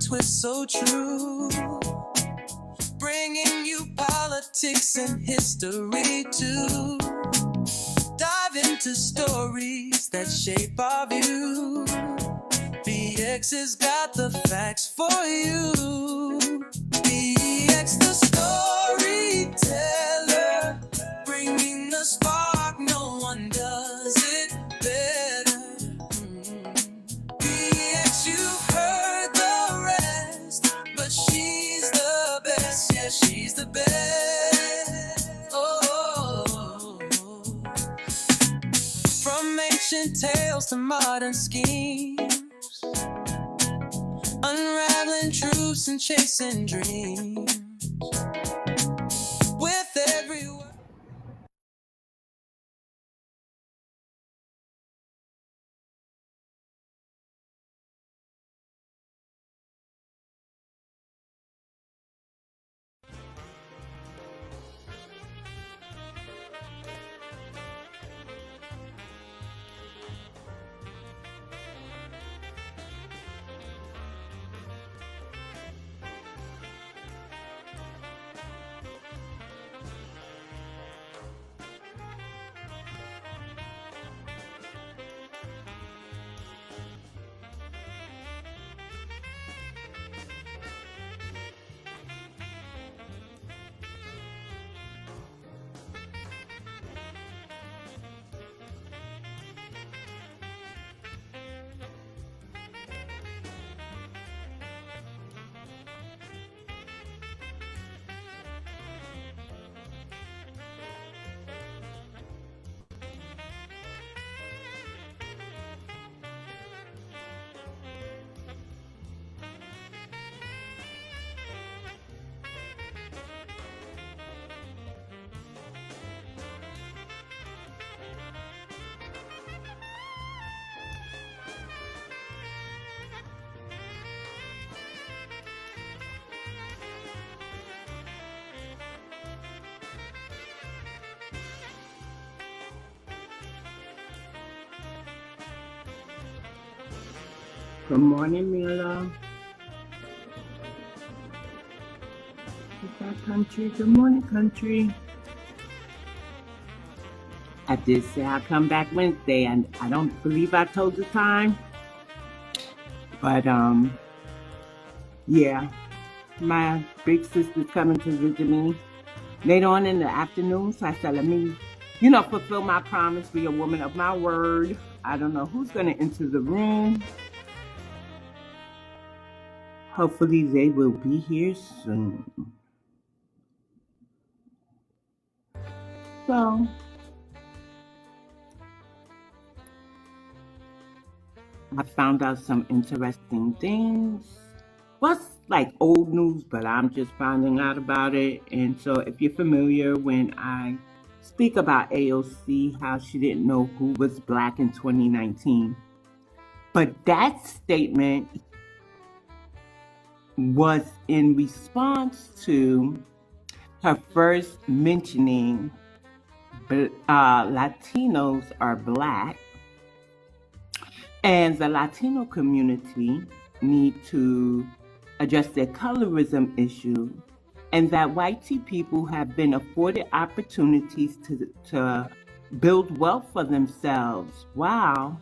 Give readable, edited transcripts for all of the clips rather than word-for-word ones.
twist so true. Bringing you politics and history too. Dive into stories that shape our view. BX has got the facts for you. BX the storyteller, bringing the spark, no one does it better. BX, you've heard the rest, but she's the best, yeah, she's the best. Oh, from ancient tales to modern schemes, unraveling truths and chasing dreams. With every word. Good morning, Mila. Is that country? Good morning, country. I did say I'll come back Wednesday, and I don't believe I told the time. But, yeah, my big sister's coming to visit me later on in the afternoon. So I said, let me, fulfill my promise, be a woman of my word. I don't know who's going to enter the room. Hopefully they will be here soon. So, I found out some interesting things. What's like old news, but I'm just finding out about it. And so if you're familiar, when I speak about AOC, how she didn't know who was Black in 2019. But that statement was in response to her first mentioning Latinos are Black, and the Latino community need to address their colorism issue, and that white people have been afforded opportunities to build wealth for themselves, while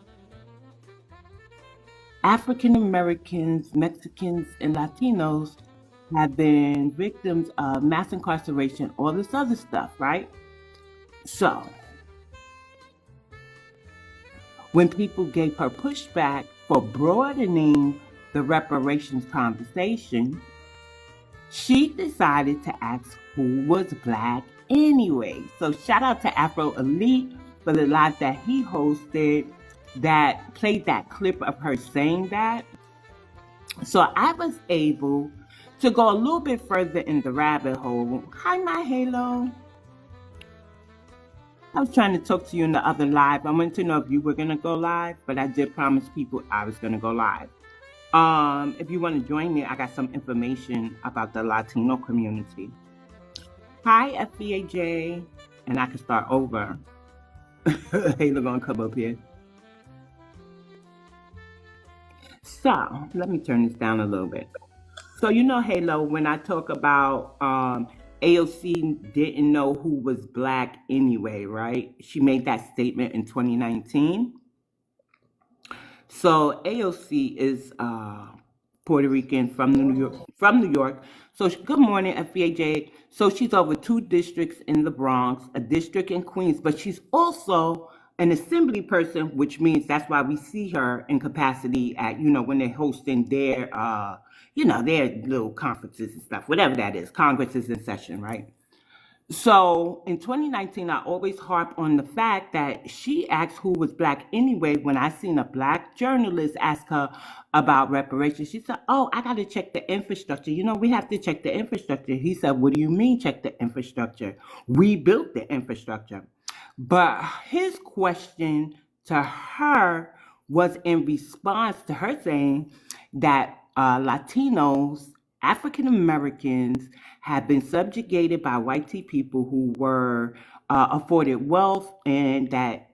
African Americans, Mexicans, and Latinos have been victims of mass incarceration, all this other stuff, right? So, when people gave her pushback for broadening the reparations conversation, she decided to ask who was Black anyway. So shout out to Afro Elite for the live that he hosted that played that clip of her saying that. So I was able to go a little bit further in the rabbit hole. Hi, my Halo. I was trying to talk to you in the other live. I wanted to know if you were going to go live, but I did promise people I was going to go live. If you want to join me, I got some information about the Latino community. Hi, FBAJ. And I can start over. Halo going to come up here. So, let me turn this down a little bit. So Halo, when I talk about AOC didn't know who was black anyway, right? She made that statement in 2019. So AOC is Puerto Rican from New York. From New York. So good morning, FBAJ. So she's over 2 districts in the Bronx, a district in Queens, but she's also an assembly person, which means that's why we see her in capacity at when they're hosting their their little conferences and stuff, whatever that is, congresses in session, right? So in 2019, I always harp on the fact that she asked who was black anyway. When I seen a black journalist ask her about reparations, she said, "Oh, I got to check the infrastructure. We have to check the infrastructure." He said, "What do you mean check the infrastructure? We built the infrastructure." But his question to her was in response to her saying that Latinos, African Americans, have been subjugated by white people who were afforded wealth, and that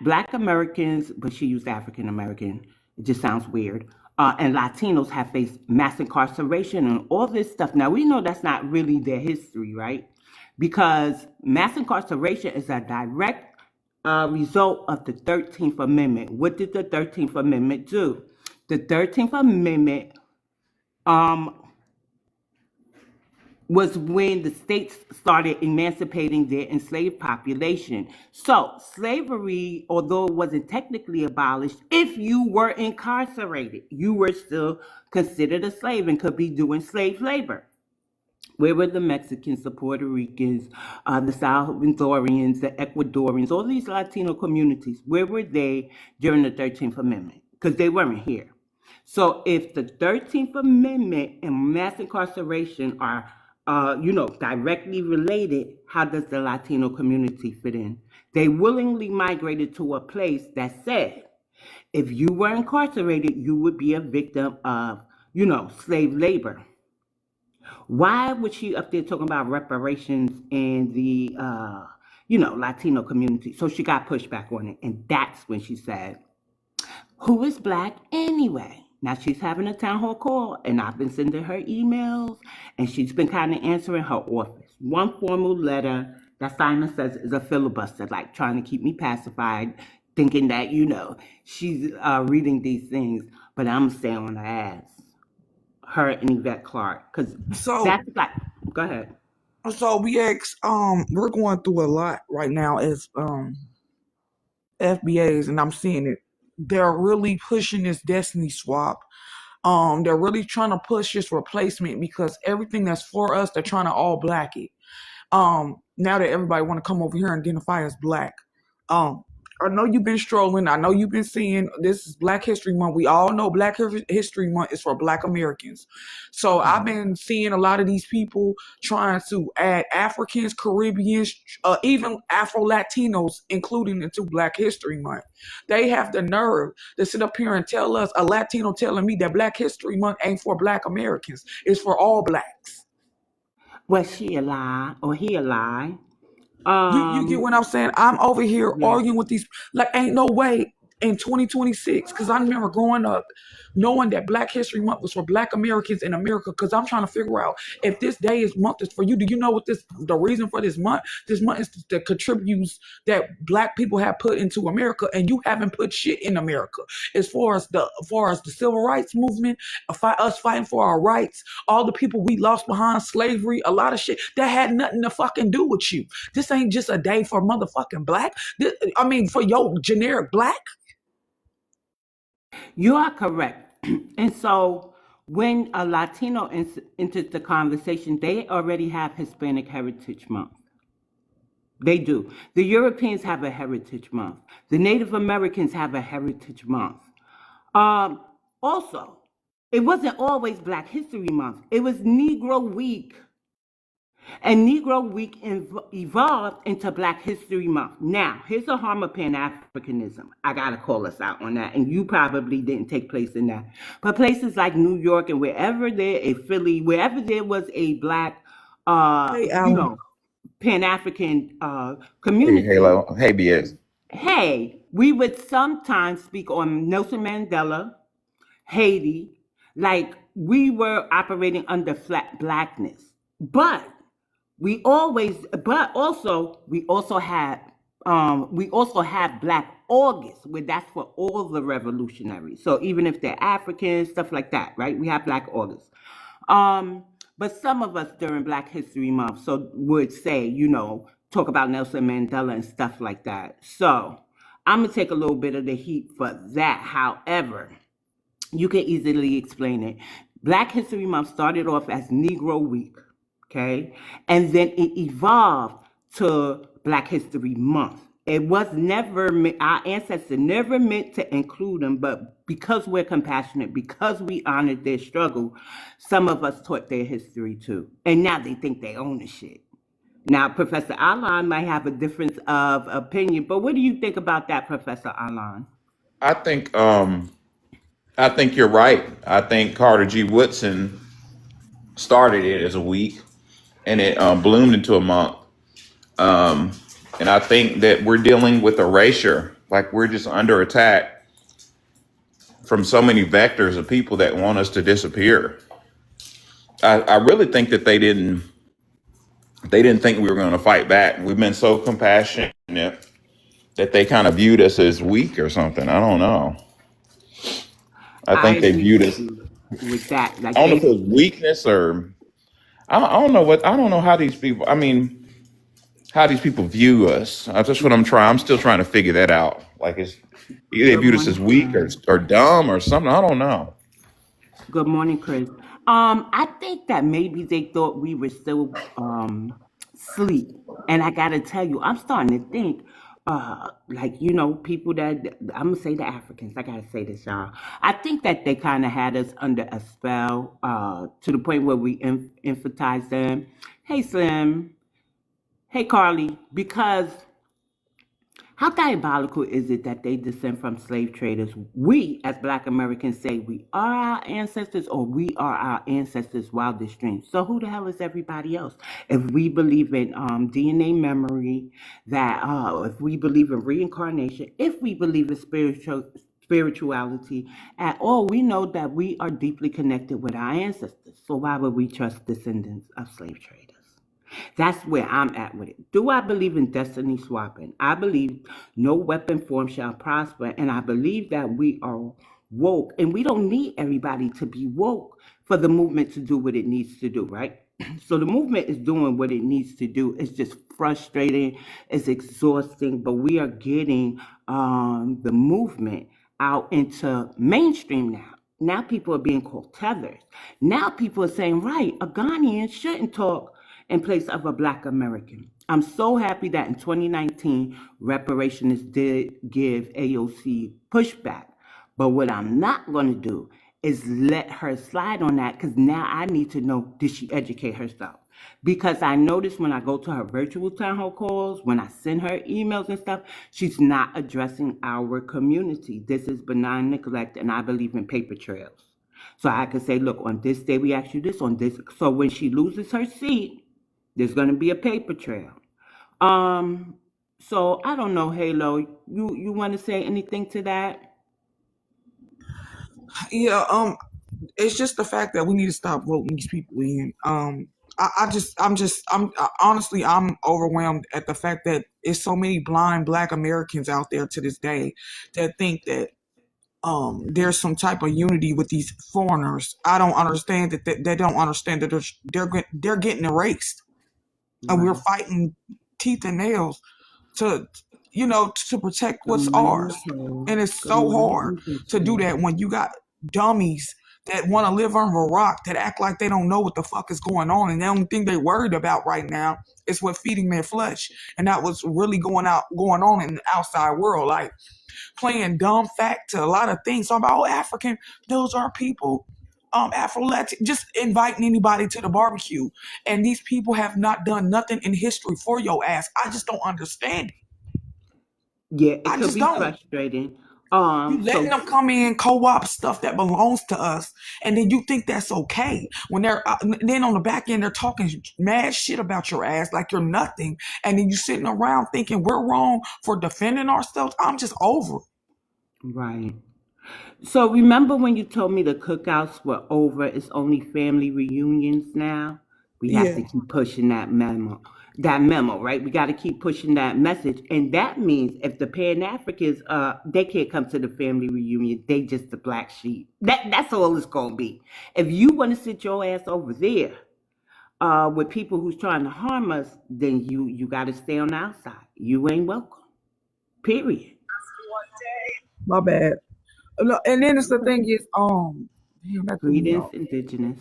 Black Americans, but she used African American, it just sounds weird, and Latinos have faced mass incarceration and all this stuff. Now, we know that's not really their history, right? Because mass incarceration is a direct result of the 13th Amendment. What did the 13th Amendment do? The 13th Amendment was when the states started emancipating their enslaved population. So slavery, although it wasn't technically abolished, if you were incarcerated, you were still considered a slave and could be doing slave labor. Where were the Mexicans, the Puerto Ricans, the Salvadorians, the Ecuadorians, all these Latino communities? Where were they during the 13th Amendment? Because they weren't here. So if the 13th Amendment and mass incarceration are directly related, how does the Latino community fit in? They willingly migrated to a place that said, if you were incarcerated, you would be a victim of, slave labor. Why was she up there talking about reparations in the, Latino community? So she got pushback on it. And that's when she said, who is black anyway? Now she's having a town hall call, and I've been sending her emails, and she's been kind of answering her office. One formal letter that Simon says is a filibuster, like trying to keep me pacified, thinking that, she's reading these things, but I'm staying on her ass. Her and Yvette Clarke, because that's like, go ahead. So we're going through a lot right now as FBAs, and I'm seeing it. They're really pushing this destiny swap. They're really trying to push this replacement because everything that's for us, they're trying to all black it. Now that everybody want to come over here and identify as black. I know you've been strolling. I know you've been seeing this is Black History Month. We all know Black History Month is for Black Americans. So I've been seeing a lot of these people trying to add Africans, Caribbeans, even Afro-Latinos, including into Black History Month. They have the nerve to sit up here and tell us, a Latino telling me that Black History Month ain't for Black Americans. It's for all Blacks. Was she a lie or he a lie? You get what I'm saying? I'm over here arguing with these, like, ain't no way in 2026, because I remember growing up knowing that Black History Month was for Black Americans in America, because I'm trying to figure out if this month is for you. Do you know what the reason for this month? This month is the contributes that Black people have put into America, and you haven't put shit in America. As far as the civil rights movement, us fighting for our rights, all the people we lost behind slavery, a lot of shit that had nothing to fucking do with you. This ain't just a day for motherfucking Black. For your generic Black. You are correct. And so when a Latino enters the conversation, they already have Hispanic Heritage Month. They do. The Europeans have a Heritage Month. The Native Americans have a Heritage Month. Also, it wasn't always Black History Month. It was Negro Week. And Negro Week evolved into Black History Month. Now, here's a harm of Pan-Africanism. I got to call us out on that. And you probably didn't take place in that. But places like New York and wherever Philly, wherever there was a Black, Pan-African community. Hey, Halo. Hey, BS. Hey, we would sometimes speak on Nelson Mandela, Haiti, like, we were operating under flat blackness, but we also have Black August, where that's for all the revolutionaries. So even if they're Africans, stuff like that, right? We have Black August. But some of us during Black History Month would say, talk about Nelson Mandela and stuff like that. So I'm gonna take a little bit of the heat for that. However, you can easily explain it. Black History Month started off as Negro Week, okay? And then it evolved to Black History Month. It was never, our ancestors never meant to include them, but because we're compassionate, because we honored their struggle, some of us taught their history too. And now they think they own the shit. Now, Professor Alan might have a difference of opinion, but what do you think about that, Professor Alan? I think I think you're right. I think Carter G. Woodson started it as a week, and it bloomed into a month. Um, and I think that we're dealing with erasure. Like we're just under attack from so many vectors of people that want us to disappear. I really think that they didn't think we were going to fight back. We've been so compassionate that they kind of viewed us as weak or something. I don't know. I I think they agree viewed with us. you with that. I Like don't know if they, it was weakness or I don't know what. I don't know how these people. I mean, how these people view us. That's what I'm trying. I'm still trying to figure that out. Like it's either they good viewed us as morning, weak Chris. or dumb or something. I don't know. Good morning, Chris. I think that maybe they thought we were still sleep. And I gotta tell you, I'm starting to think, like, people that I'm gonna say the Africans, I gotta say this, y'all. I think that they kind of had us under a spell, to the point where we emphasized them. Hey, Slim. Hey, Carly, because how diabolical is it that they descend from slave traders? We, as Black Americans, say we are our ancestors or we are our ancestors' wildest dreams. So who the hell is everybody else? If we believe in DNA memory, if we believe in reincarnation, if we believe in spirituality at all, we know that we are deeply connected with our ancestors. So why would we trust descendants of slave traders? That's where I'm at with it. Do I believe in destiny swapping? I believe no weapon form shall prosper, and I believe that we are woke, and we don't need everybody to be woke for the movement to do what it needs to do, right? So the movement is doing what it needs to do. It's just frustrating, it's exhausting, but we are getting the movement out into mainstream now. Now people are being called tethers. Now people are saying, right, a Ghanaian shouldn't talk in place of a Black American. I'm so happy that in 2019, reparationists did give AOC pushback. But what I'm not going to do is let her slide on that, because now I need to know, did she educate herself? Because I notice when I go to her virtual town hall calls, when I send her emails and stuff, she's not addressing our community. This is benign neglect, and I believe in paper trails. So I could say, look, on this day we asked you this, on this. So when she loses her seat, there's going to be a paper trail. So I don't know, Halo. You want to say anything to that? Yeah, it's just the fact that we need to stop voting these people in. Honestly, I'm overwhelmed at the fact that it's so many blind Black Americans out there to this day that think that there's some type of unity with these foreigners. I don't understand that they don't understand that they're getting erased, and we're Right. fighting teeth and nails to to protect Good what's morning, ours. Nicole. And it's Good so morning, hard to do Interesting. that when you got dummies that want to live under a rock, that act like they don't know what the fuck is going on, and the only thing they're worried about right now is what feeding their flesh, and not what's really going on in the outside world. Like playing dumb fact to a lot of things. So about African, those are people. Afro Latin, just inviting anybody to the barbecue, and these people have not done nothing in history for your ass. I just don't understand it. Yeah, it I could just be don't. frustrating. You letting So them come in, co-op stuff that belongs to us, and then you think that's okay. When they're then on the back end, they're talking mad shit about your ass like you're nothing, and then you sitting around thinking we're wrong for defending ourselves. I'm just over it. right. So remember when you told me the cookouts were over? It's only family reunions now. We have Yeah. to keep pushing that memo. That memo, right? We got to keep pushing that message, and that means if the Pan Africans, they can't come to the family reunion. They just the black sheep. That's all it's gonna be. If you want to sit your ass over there, with people who's trying to harm us, then you got to stay on the outside. You ain't welcome. Period. My bad. Look, and then it's the thing is, damn, that threw me Greetings, off. indigenous.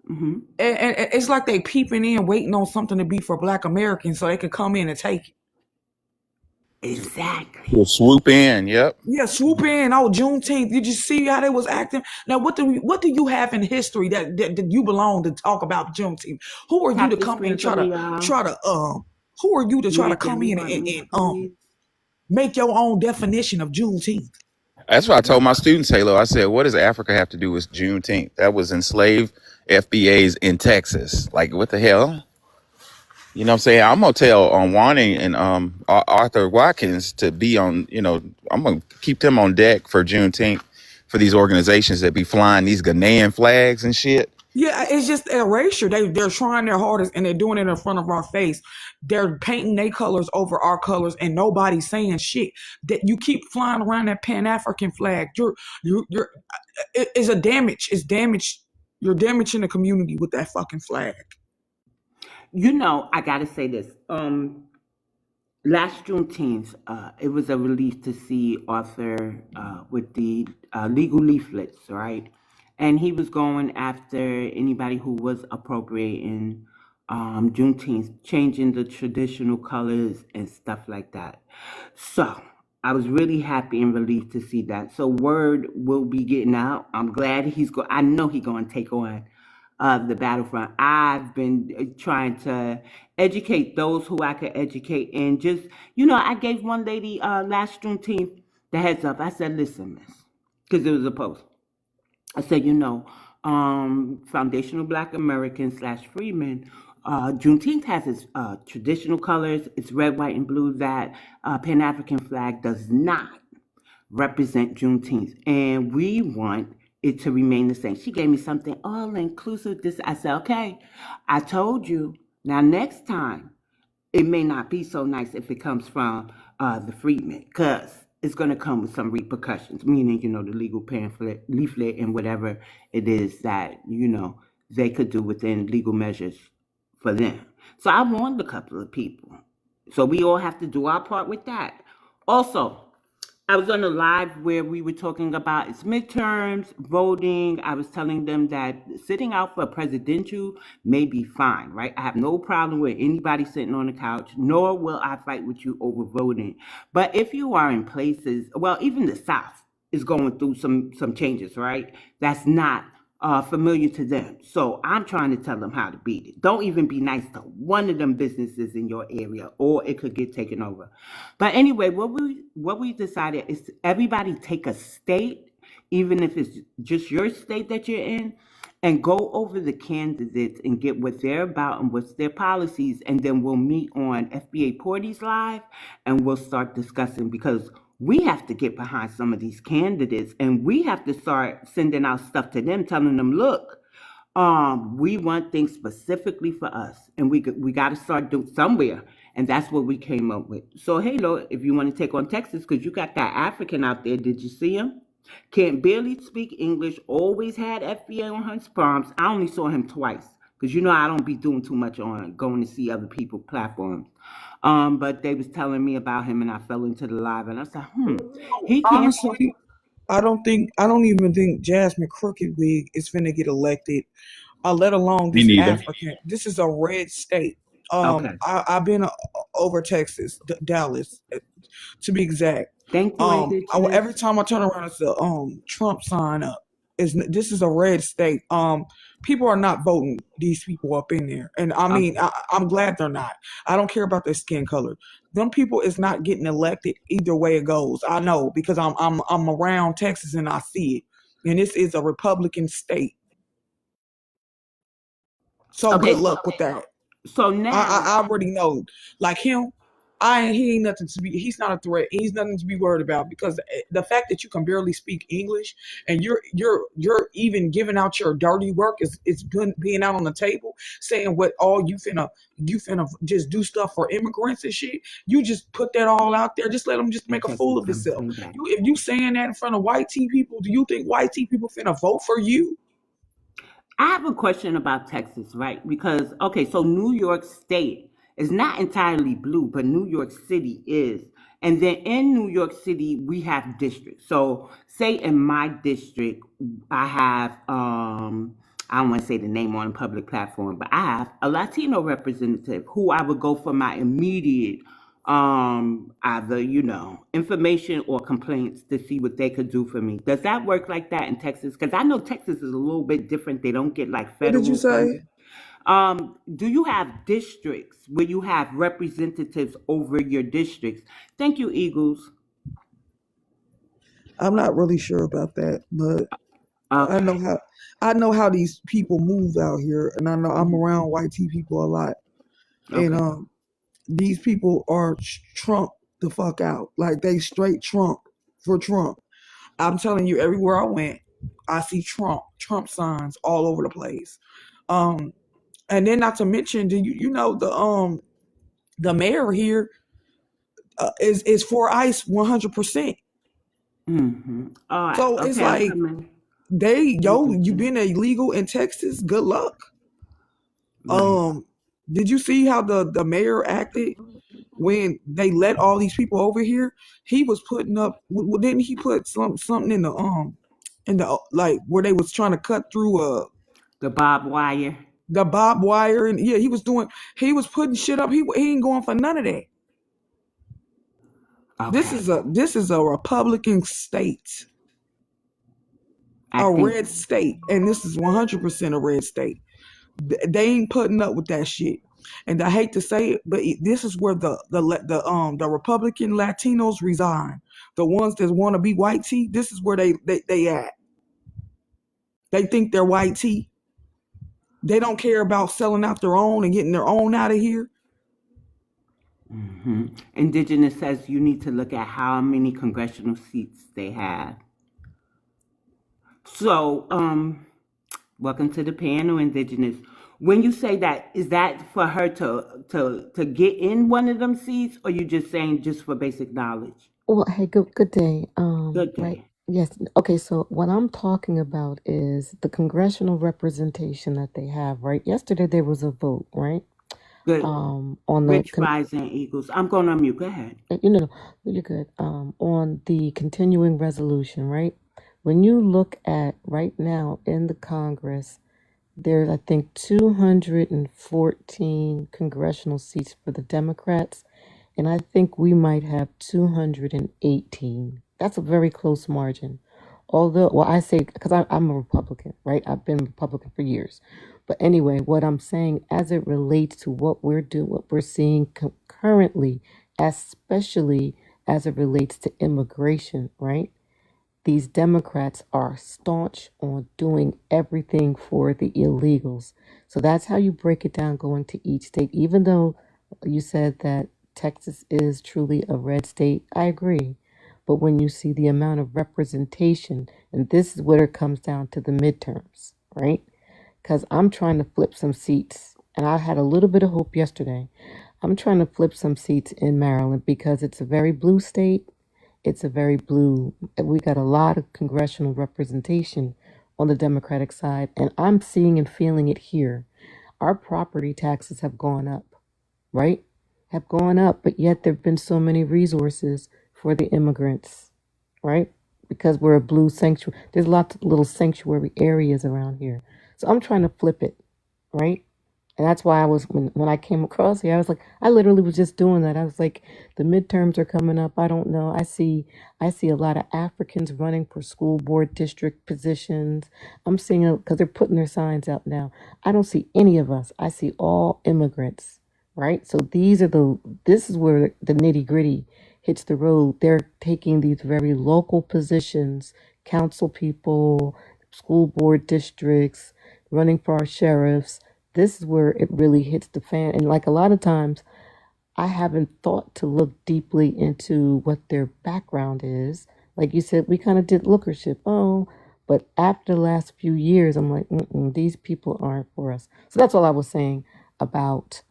Hmm. And it's like they peeping in, waiting on something to be for Black Americans so they can come in and take it. Exactly. Will swoop in. Yep. Yeah, swoop in. Oh, Juneteenth. Did you see how they was acting? Now, what do you have in history that you belong to talk about Juneteenth? Who are you Tap to the come and screen for me, y'all. try to who are you to try to Mute come in and, everybody, and please. make your own definition of Juneteenth? That's what I told my students, Halo. I said, what does Africa have to do with Juneteenth? That was enslaved FBAs in Texas. Like, what the hell? You know what I'm saying? I'm gonna tell on Wani and Arthur Watkins to be on, I'm gonna keep them on deck for Juneteenth for these organizations that be flying these Ghanaian flags and shit. Yeah, it's just erasure. They're trying their hardest and they're doing it in front of our face. They're painting their colors over our colors and nobody's saying shit. That you keep flying around that Pan African flag. You're it's a damage. It's damage. You're damaging the community with that fucking flag. I gotta say this. Last Juneteenth, it was a relief to see Arthur with the legal leaflets, right? And he was going after anybody who was appropriating Juneteenth, changing the traditional colors and stuff like that. So I was really happy and relieved to see that. So word will be getting out. I'm glad he's go. I know he's going to take on the battlefront. I've been trying to educate those who I could educate, and just I gave one lady last Juneteenth the heads up. I said, "Listen, miss," because it was a post. I said, foundational Black Americans / Freedmen. Juneteenth has its traditional colors. It's red, white, and blue. That Pan African flag does not represent Juneteenth, and we want it to remain the same. She gave me something all inclusive. This I said, okay, I told you. Now next time, it may not be so nice if it comes from the Freedmen, because it's going to come with some repercussions. Meaning, the legal pamphlet, leaflet, and whatever it is that they could do within legal measures for them. So I warned a couple of people. So we all have to do our part with that. Also, I was on a live where we were talking about its midterms, voting. I was telling them that sitting out for a presidential may be fine, right? I have no problem with anybody sitting on the couch, nor will I fight with you over voting. But if you are in places, well, even the South is going through some changes, right? That's not familiar to them. So I'm trying to tell them how to beat it. Don't even be nice to one of them businesses in your area, or it could get taken over. But anyway, what we decided is everybody take a state, even if it's just your state that you're in, and go over the candidates and get what they're about and what's their policies, and then we'll meet on FBA Porties Live and we'll start discussing, because we have to get behind some of these candidates and we have to start sending out stuff to them, telling them, look, we want things specifically for us, and we got to start doing somewhere, and that's what we came up with. So, Halo, if you want to take on Texas, because you got that African out there, did you see him? Can't barely speak English. Always had FBA on his palms. I only saw him twice, because I don't be doing too much on going to see other people platforms. But they was telling me about him, and I fell into the live, and I said, he can't. Honestly, I don't even think Jasmine Crooked Wig is finna get elected. Let alone Me this neither. African. This is a red state. Okay. I've been over Texas, Dallas, to be exact. Thank you, Every indigenous. time I turn around, it's a Trump sign up. This is a red state. People are not voting these people up in there, and I mean, Okay. I'm glad they're not. I don't care about their skin color. Them people is not getting elected either way it goes. I know because I'm around Texas and I see it, and this is a Republican state. So good Okay. luck with that. So now, I already know. Like him. he ain't nothing to be. He's not a threat. He's nothing to be worried about because the fact that you can barely speak English and you're even giving out your dirty work is being out on the table saying what all you finna just do stuff for immigrants and shit. You just put that all out there. Just let them just I'm make a fool taking of themselves. something back. If you saying that in front of white tea people, do you think white tea people finna vote for you? I have a question about Texas, right? Because, okay, so New York State is not entirely blue, but New York City is. And then in New York City, we have districts. So, say in my district, I have, I don't want to say the name on a public platform, but I have a Latino representative who I would go for my immediate either information or complaints to see what they could do for me. Does that work like that in Texas? Because I know Texas is a little bit different. They don't get like What did you federal say? funding. Do you have districts where you have representatives over your districts? Thank you, Eagles. I'm not really sure about that, but I know Okay. how I know how these people move out here, and I know I'm around white tea people a lot, and Okay. these people are Trump the fuck out, like they straight Trump for Trump. I'm telling you, everywhere I went, I see Trump signs all over the place. Um, and then not to mention, do you know the mayor here is for ICE 100%. All right. So it's Okay, I'm like coming. you Interesting. been illegal in Texas. Good luck. Right. Um, did you see how the mayor acted when they let all these people over here? He was putting up. Didn't he put something in the like where they was trying to cut through The barbed wire. the barbed wire, and yeah, he was putting shit up. He ain't going for none of that. This Okay. is a Republican state, I a think. red state, and this is 100% a red state. They ain't putting up with that shit. And I hate to say it, but this is where the Republican Latinos resign. The ones that want to be white tea, this is where they at. They think they're white tea. They don't care about selling out their own and getting their own out of here. Indigenous says you need to look at how many congressional seats they have. So, welcome to the panel, Indigenous. When you say that, is that for her to get in one of them seats, or you just saying just for basic knowledge? Well, hey, good day. Good Right. day. Yes. Okay, so what I'm talking about is the congressional representation that they have, right? Yesterday there was a vote, right? Good. On the Rich Rising Eagles. I'm going on mute. Go ahead. no, you're good. On the continuing resolution, right? When you look at right now in the Congress, there's I think 214 congressional seats for the Democrats, and I think we might have 218. That's a very close margin. Although, well, I say because I'm a Republican, right? I've been a Republican for years. But anyway, what I'm saying as it relates to what we're doing, what we're seeing currently, especially as it relates to immigration, right? These Democrats are staunch on doing everything for the illegals. So that's how you break it down going to each state. Even though you said that Texas is truly a red state, I agree. But when you see the amount of representation, and this is where it comes down to the midterms, right? Because I'm trying to flip some seats, and I had a little bit of hope yesterday. I'm trying to flip some seats in Maryland because it's a very blue state. It's a very blue. We got a lot of congressional representation on the Democratic side, and I'm seeing and feeling it here. Our property taxes have gone up, right? Have gone up, but yet there have been so many resources for the immigrants, right? Because we're a blue sanctuary. There's lots of little sanctuary areas around here. So I'm trying to flip it, right? And that's why I was when I came across here, I was like, I literally was just doing that. I was like, the midterms are coming up. I don't know. I see a lot of Africans running for school board district positions. I'm seeing it because they're putting their signs out now. I don't see any of us. I see all immigrants, right? So this is where the nitty gritty hits the road. They're taking these very local positions, council people, school board districts, running for our sheriffs. This is where it really hits the fan. And like a lot of times, I haven't thought to look deeply into what their background is. Like you said, we kind of did lookership. Oh, but after the last few years, I'm like, these people aren't for us. So that's all I was saying about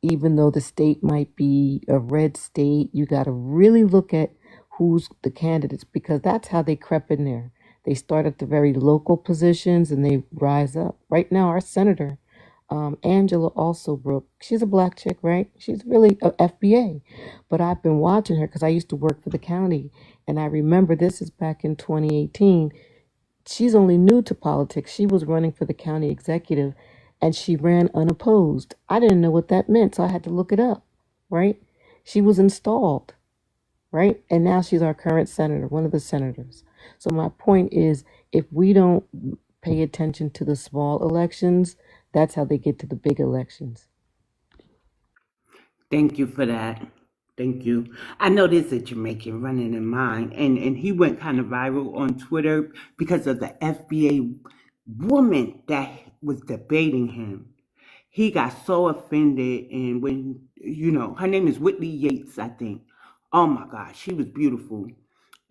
even though the state might be a red state, you got to really look at who's the candidates because that's how they crept in there. They start at the very local positions and they rise up. Right now, our senator, Angela Alsobrook, she's a black chick, right? She's really a FBA. But I've been watching her because I used to work for the county. And I remember this is back in 2018. She's only new to politics. She was running for the county executive and she ran unopposed. I didn't know what that meant, so I had to look it up, right? She was installed, right? And now she's our current senator, one of the senators. So my point is if we don't pay attention to the small elections, that's how they get to the big elections. Thank you for that. Thank you. I know there's a Jamaican running in mine, and he went kind of viral on Twitter because of the FBA woman that was debating him. He got so offended, and when, her name is Whitley Yates, I think. Oh my God, she was beautiful.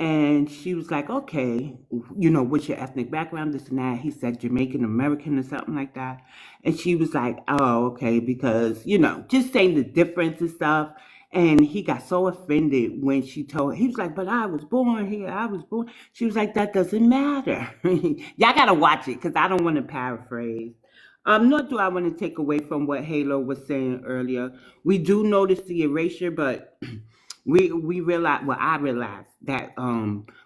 And she was like, okay, what's your ethnic background, this and that. He said Jamaican American or something like that. And she was like, oh, okay, because, just saying the difference and stuff. And he got so offended when she told he was like, but I was born here. I was born. She was like, that doesn't matter. Y'all got to watch it because I don't want to paraphrase. Nor do I want to take away from what Halo was saying earlier. We do notice the erasure, but we realize, well, I realize that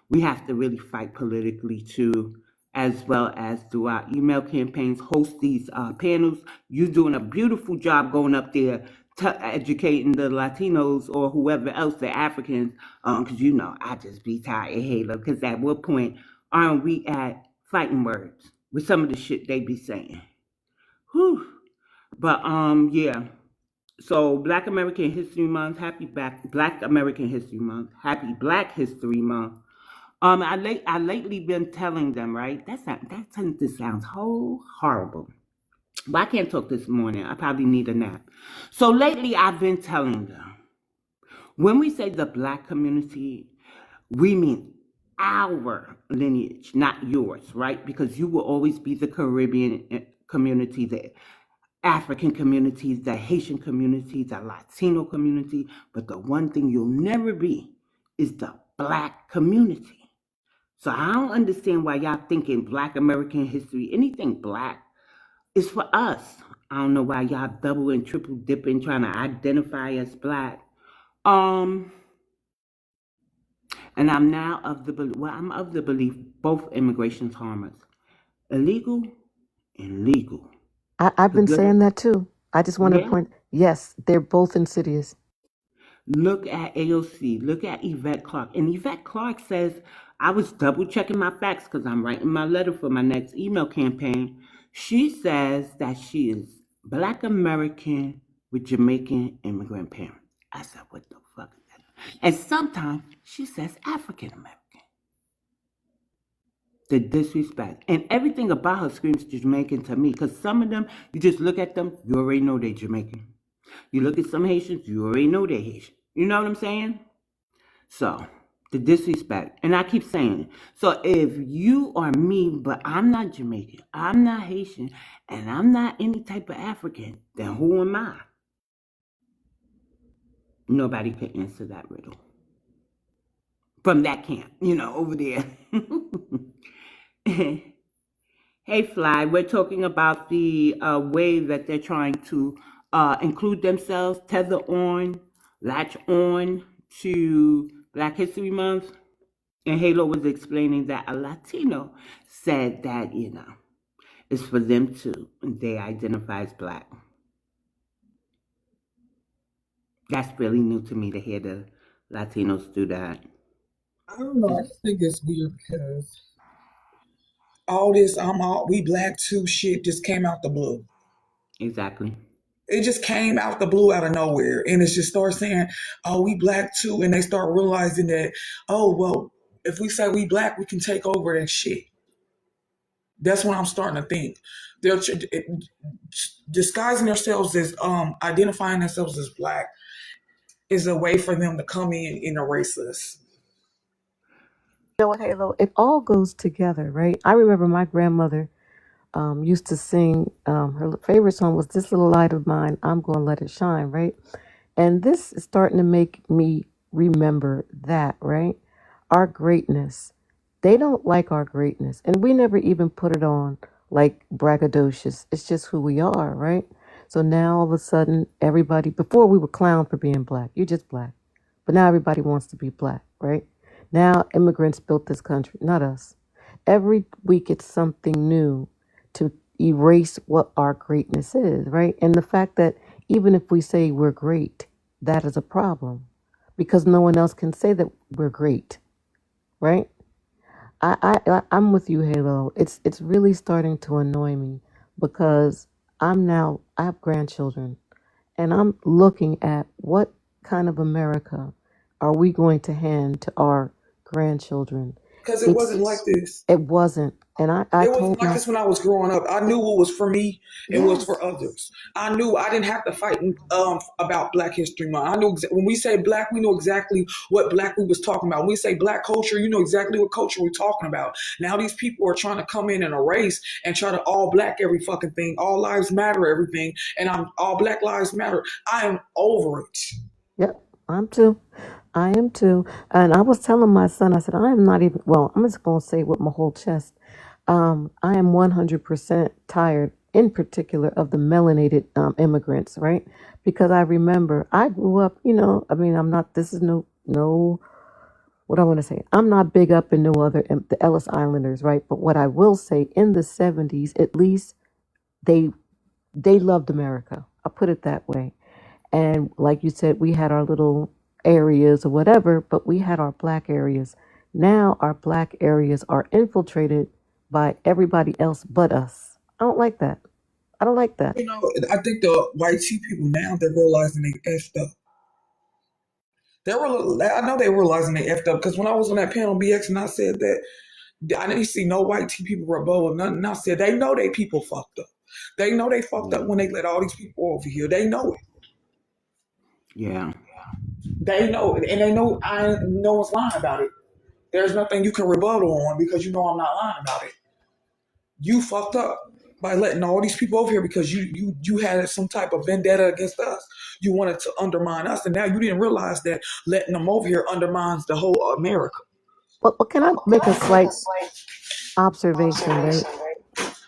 we have to really fight politically too, as well as through our email campaigns, host these panels. You're doing a beautiful job going up there educating the Latinos or whoever else, the Africans, because I just be tired, Halo, because at what point aren't we at fighting words with some of the shit they be saying? Whew. But yeah. So Black American History Month, happy Black American History Month, happy Black History Month. I lately been telling them, right? That sentence sounds horrible. But I can't talk this morning. I probably need a nap. So lately I've been telling them, when we say the Black community, we mean our lineage, not yours, right? Because you will always be the Caribbean community, the African communities, the Haitian community, the Latino community, but the one thing you'll never be is the Black community. So I don't understand why y'all thinking Black American history, anything Black, is for us. I don't know why y'all double and triple dipping trying to identify as Black. And I'm now of the belief both immigrations harm us, illegal and legal. I've been saying that too. I just want to point, yes, they're both insidious. Look at AOC, look at Yvette Clarke. And Yvette Clarke says, I was double checking my facts because I'm writing my letter for my next email campaign. She says that she is Black American with Jamaican immigrant parents. I said, what the fuck is that? And sometimes she says African American. The disrespect. And everything about her screams Jamaican to me because some of them, you just look at them, you already know they're Jamaican. You look at some Haitians, you already know they're Haitian. You know what I'm saying? So, the disrespect. And I keep saying it. So, if you are me, but I'm not Jamaican, I'm not Haitian, and I'm not any type of African, then who am I? Nobody could answer that riddle. From that camp, over there. Hey, Fly, we're talking about the way that they're trying to include themselves, tether on, latch on to Black History Month. And Halo was explaining that a Latino said that, it's for them too. They identify as Black. That's really new to me to hear the Latinos do that. I don't know. I just think it's weird because all this we Black too shit just came out the blue. Exactly. It just came out the blue out of nowhere. And it's just start saying, oh, we Black too. And they start realizing that, oh, well, if we say we Black, we can take over that shit. That's what I'm starting to think. They're disguising themselves as identifying themselves as Black is a way for them to come in and erase us. You know what, Halo? It all goes together, right? I remember my grandmother used to sing, her favorite song was This Little Light of Mine, I'm Gonna Let It Shine, right? And this is starting to make me remember that, right? Our greatness. They don't like our greatness. And we never even put it on like braggadocious. It's just who we are, right? So now all of a sudden, everybody, before we were clowned for being black, you're just black. But now everybody wants to be black, right? Now immigrants built this country, not us. Every week it's something new to erase what our greatness is, right? And the fact that even if we say we're great, that is a problem because no one else can say that we're great, right? I'm with you, Halo. It's really starting to annoy me because I have grandchildren and I'm looking at what kind of America are we going to hand to our grandchildren. Because it wasn't like It's this. it wasn't, and I It wasn't told like my this when I was growing up. I knew what was for me and what was yes, for others. I knew I didn't have to fight about Black History Month. I knew when we say black, we know exactly what black we was talking about. When we say black culture, you know exactly what culture we're talking about. Now these people are trying to come in and erase and try to all black every fucking thing, all lives matter everything, and I'm all black lives matter. I am over it. yep, I'm too. I am too. And I was telling my son, I said, I am not even, well, I'm just going to say with my whole chest, I am 100% tired, in particular, of the melanated immigrants, right? Because I remember I grew up, I mean, I'm not, this is no, what I want to say, I'm not big up in no other, the Ellis Islanders, right? But what I will say, in the 70s, at least, they, they loved America. I'll put it that way. And like you said, we had our little areas or whatever, but we had our black areas. Now our black areas are infiltrated by everybody else but us. I don't like that. I don't like that. You know, I think the white tea people now they're realizing they effed up. I know they realizing they effed up because when I was on that panel BX and I said that I didn't see no white tea people rebel or nothing. And I said they know they people fucked up. They know they fucked up when they let all these people over here. They know it. Yeah. They know it, and they know I no one's lying about it. There's nothing you can rebuttal on because you know I'm not lying about it. You fucked up by letting all these people over here because you had some type of vendetta against us. You wanted to undermine us, and now you didn't realize that letting them over here undermines the whole America. But can I make a slight observation, right?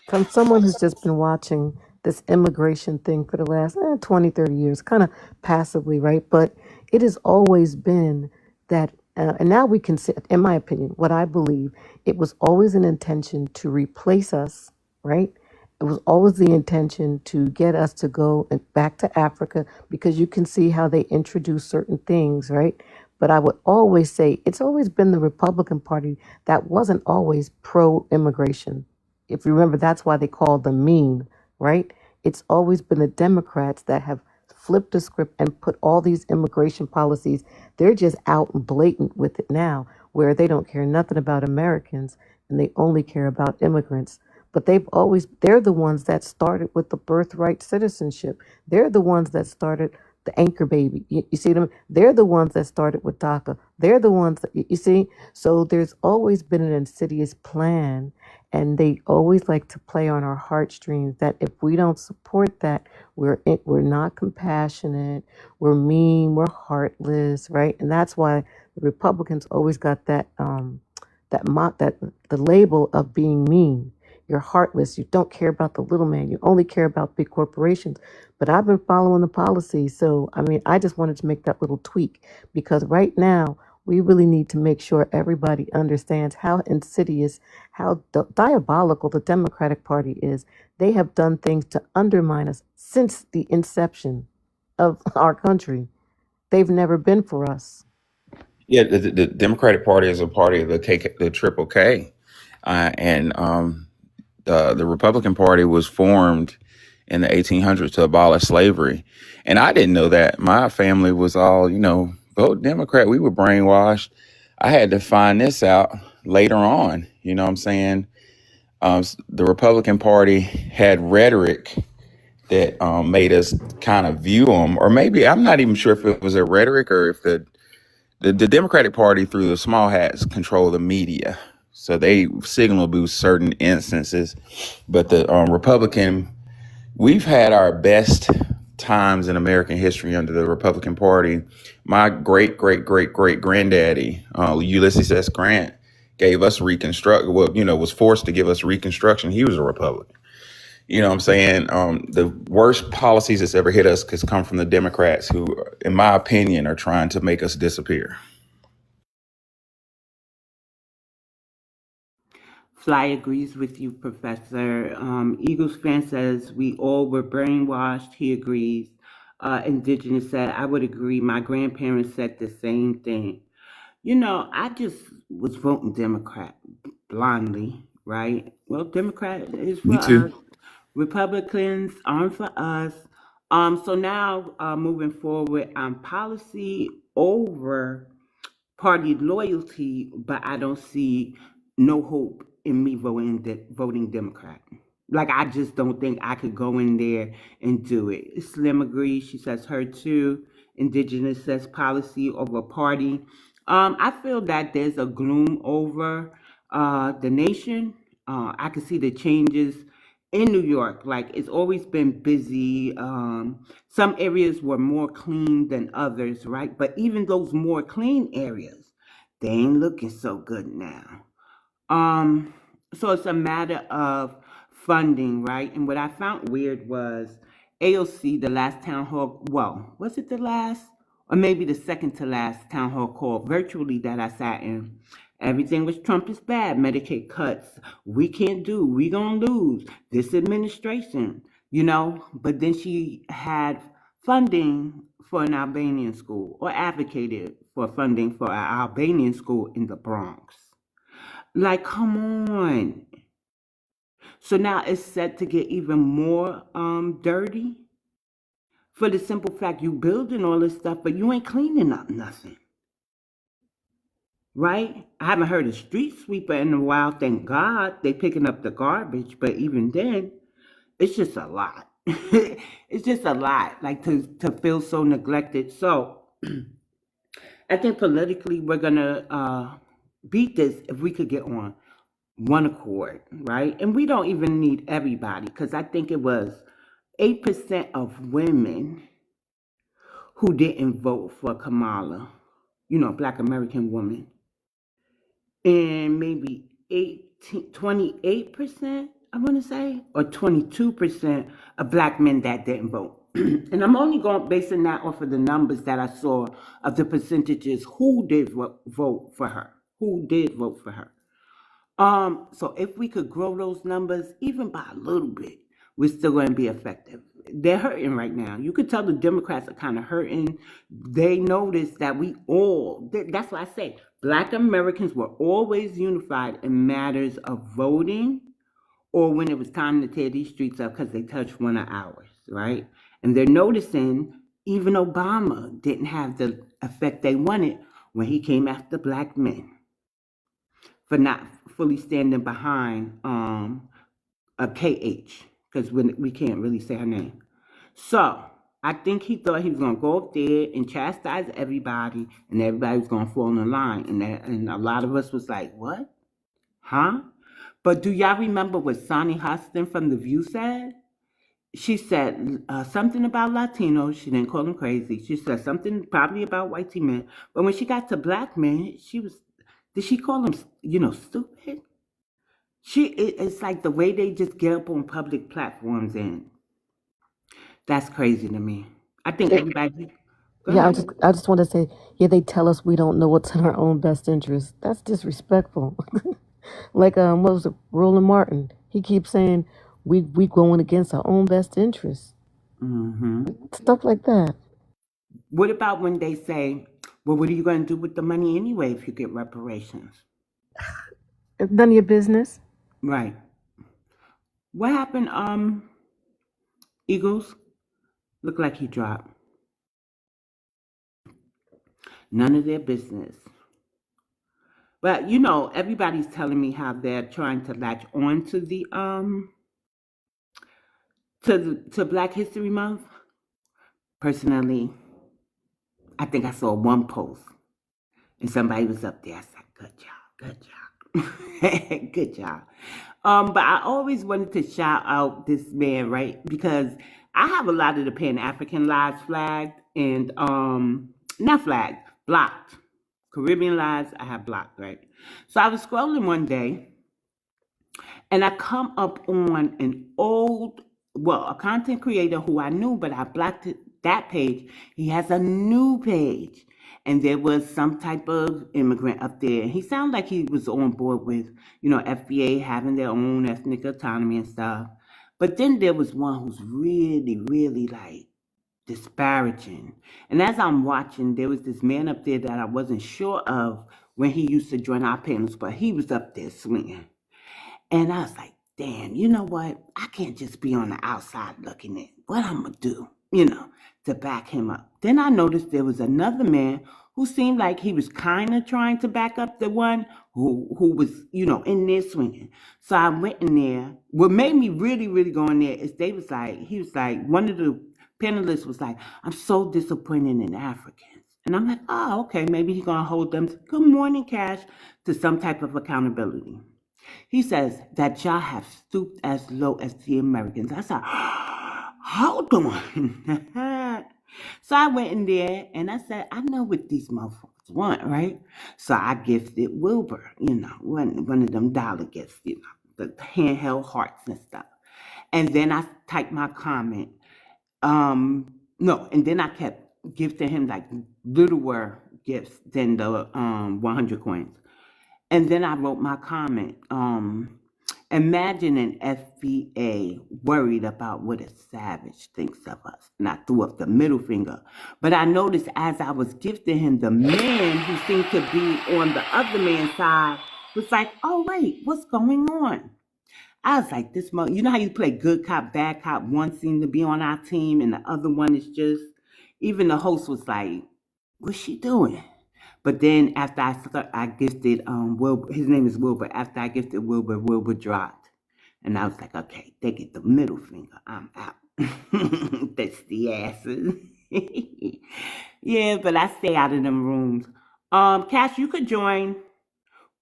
From someone who's just been watching this immigration thing for the last 20, 30 years, kind of passively, right? But it has always been that, and now we can see, in my opinion, what I believe, it was always an intention to replace us, right? It was always the intention to get us to go back to Africa because you can see how they introduce certain things, right? But I would always say it's always been the Republican Party that wasn't always pro immigration. If you remember, that's why they called them mean, right? It's always been the Democrats that have flipped the script and put all these immigration policies. They're just out and blatant with it now, where they don't care nothing about Americans and they only care about immigrants. But they're the ones that started with the birthright citizenship. They're the ones that started the anchor baby. You see them? They're the ones that started with DACA. They're the ones that, you see? So there's always been an insidious plan, and they always like to play on our heartstrings that if we don't support that, we're not compassionate, we're mean, we're heartless, right? And that's why the Republicans always got that the label of being mean. You're heartless. You don't care about the little man. You only care about big corporations. But I've been following the policy. So, I mean, I just wanted to make that little tweak because right now we really need to make sure everybody understands how insidious, how diabolical the Democratic Party is. They have done things to undermine us since the inception of our country. They've never been for us. Yeah, the Democratic Party is a party of the Triple K, and the Republican Party was formed in the 1800s to abolish slavery. And I didn't know that. My family was all, vote Democrat. We were brainwashed. I had to find this out later on. You know what I'm saying? The Republican Party had rhetoric that made us kind of view them, or maybe I'm not even sure if it was a rhetoric or if the Democratic Party through the small hats control the media. So they signal boost certain instances, but the Republican, we've had our best times in American history under the Republican Party. My great granddaddy, Ulysses S. Grant, gave us was forced to give us Reconstruction. He was a Republican. You know what I'm saying? The worst policies that's ever hit us has come from the Democrats who, in my opinion, are trying to make us disappear. Fly agrees with you, Professor. Eagles fan says we all were brainwashed. He agrees. Indigenous said, I would agree. My grandparents said the same thing. I just was voting Democrat blindly, right? Well, Democrat is for Me too. us. Republicans aren't for us. So now moving forward, policy over party loyalty, but I don't see no hope in me voting Democrat. Like I just don't think I could go in there and do it. Slim agrees. She says her too. Indigenous says policy over party. I feel that there's a gloom over the nation. I can see the changes in New York. Like it's always been busy. Some areas were more clean than others, right? But even those more clean areas, they ain't looking so good now. So it's a matter of funding, right? And what I found weird was AOC, the last town hall, well, was it the last or maybe the second to last town hall call virtually that I sat in? Everything was Trump is bad, Medicaid cuts, we can't do, we gonna lose, this administration, but then she had funding for an Albanian school or advocated for funding for an Albanian school in the Bronx. Like, come on. So now it's set to get even more dirty for the simple fact you building all this stuff, but you ain't cleaning up nothing. Right? I haven't heard a street sweeper in a while. Thank God they picking up the garbage, but even then, it's just a lot. It's just a lot, like to feel so neglected. So I think politically we're gonna beat this if we could get on one accord, right? And we don't even need everybody because I think it was 8% of women who didn't vote for Kamala, Black American woman, and maybe 28%, I want to say, or 22% of Black men that didn't vote. And I'm only basing that off of the numbers that I saw of the percentages who did vote for her, So if we could grow those numbers even by a little bit, we're still going to be effective. They're hurting right now. You could tell the Democrats are kind of hurting. They notice that that's why I say Black Americans were always unified in matters of voting or when it was time to tear these streets up because they touched one of ours, right? And they're noticing even Obama didn't have the effect they wanted when he came after Black men for not fully standing behind a KH, because we can't really say her name. So I think he thought he was going to go up there and chastise everybody, and everybody was going to fall in line. And a lot of us was like, what? Huh? But do y'all remember what Sonny Hostin from The View said? She said something about Latinos. She didn't call them crazy. She said something probably about white men. But when she got to Black men, did she call them, stupid? It's like the way they just get up on public platforms, and that's crazy to me. I think everybody. Go Yeah, ahead. I just want to say, yeah, they tell us we don't know what's in our own best interest. That's disrespectful. Like what was it, Roland Martin? He keeps saying we going against our own best interest. Mm-hmm. Stuff like that. What about when they say, well, what are you going to do with the money anyway if you get reparations? It's none of your business. Right. What happened, Eagles? Look like he dropped. None of their business. But everybody's telling me how they're trying to latch on to to Black History Month, personally, I think I saw one post and somebody was up there. I said, good job. Good job. But I always wanted to shout out this man, right? Because I have a lot of the Pan African lives flagged and not flagged, blocked. Caribbean lives I have blocked, right? So I was scrolling one day and I come up on an a content creator who I knew, but I blocked that page. He has a new page. And there was some type of immigrant up there. He sounded like he was on board with, FBA having their own ethnic autonomy and stuff. But then there was one who's really, really like disparaging. And as I'm watching, there was this man up there that I wasn't sure of when he used to join our panels, but he was up there swinging. And I was like, damn, you know what? I can't just be on the outside looking in. What I'm going to do, to back him up. Then I noticed there was another man who seemed like he was kind of trying to back up the one who was, in there swinging. So I went in there. What made me really, really go in there is he was like, one of the panelists was like, I'm so disappointed in Africans. And I'm like, oh, okay, maybe he's going to hold them, good morning, Cash, to some type of accountability. He says that y'all have stooped as low as the Americans. I said, hold on. So I went in there and I said, I know what these motherfuckers want, right? So I gifted Wilbur, one of them dollar gifts, the handheld hearts and stuff. And then I typed my comment. And then I kept gifting him like littler gifts than the 100 coins. And then I wrote my comment. Imagine an FBA worried about what a savage thinks of us. And I threw up the middle finger. But I noticed as I was gifting him, the man who seemed to be on the other man's side was like, oh, wait, what's going on? I was like, you know how you play good cop, bad cop? One seemed to be on our team and the other one is just, even the host was like, what's she doing? But then after I gifted Wilbur, his name is Wilbur. After I gifted Wilbur, Wilbur dropped. And I was like, okay, they get the middle finger. I'm out. That's the asses. Yeah, but I stay out of them rooms. Cash, you could join.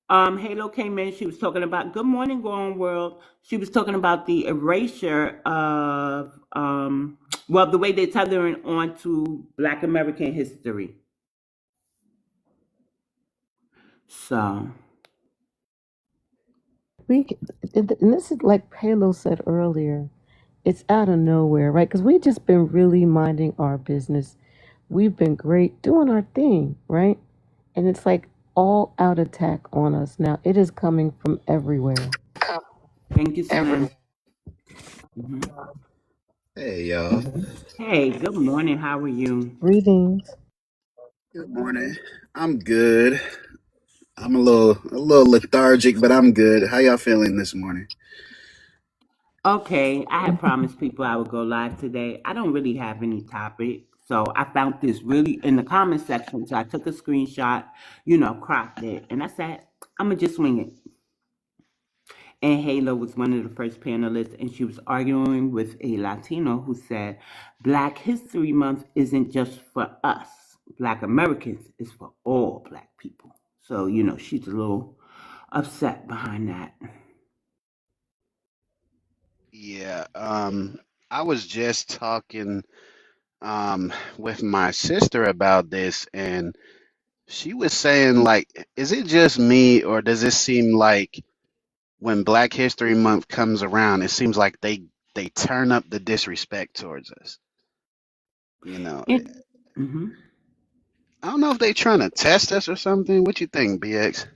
Halo came in. She was talking about Good Morning Grown World. She was talking about the erasure of, the way they're tethering on to Black American history. So, And this is like Halo said earlier, it's out of nowhere, right? Because we've just been really minding our business. We've been great doing our thing, right? And it's like all out attack on us now. It is coming from everywhere. thank you, Slim. Mhm. Hey y'all. Hey, good morning. How are you? Greetings. Good morning. I'm good. I'm a little lethargic, but I'm good. How y'all feeling this morning? Okay, I had promised people I would go live today. I don't really have any topic. So I found this really in the comment section. So I took a screenshot, cropped it. And I said, I'm going to just swing it. And Halo was one of the first panelists, and she was arguing with a Latino who said, Black History Month isn't just for us, Black Americans, it's for all Black people. So, she's a little upset behind that. Yeah, I was just talking with my sister about this, and she was saying like, is it just me, or does it seem like when Black History Month comes around, it seems like they turn up the disrespect towards us. It, mhm. I don't know if they trying to test us or something. What you think, BX?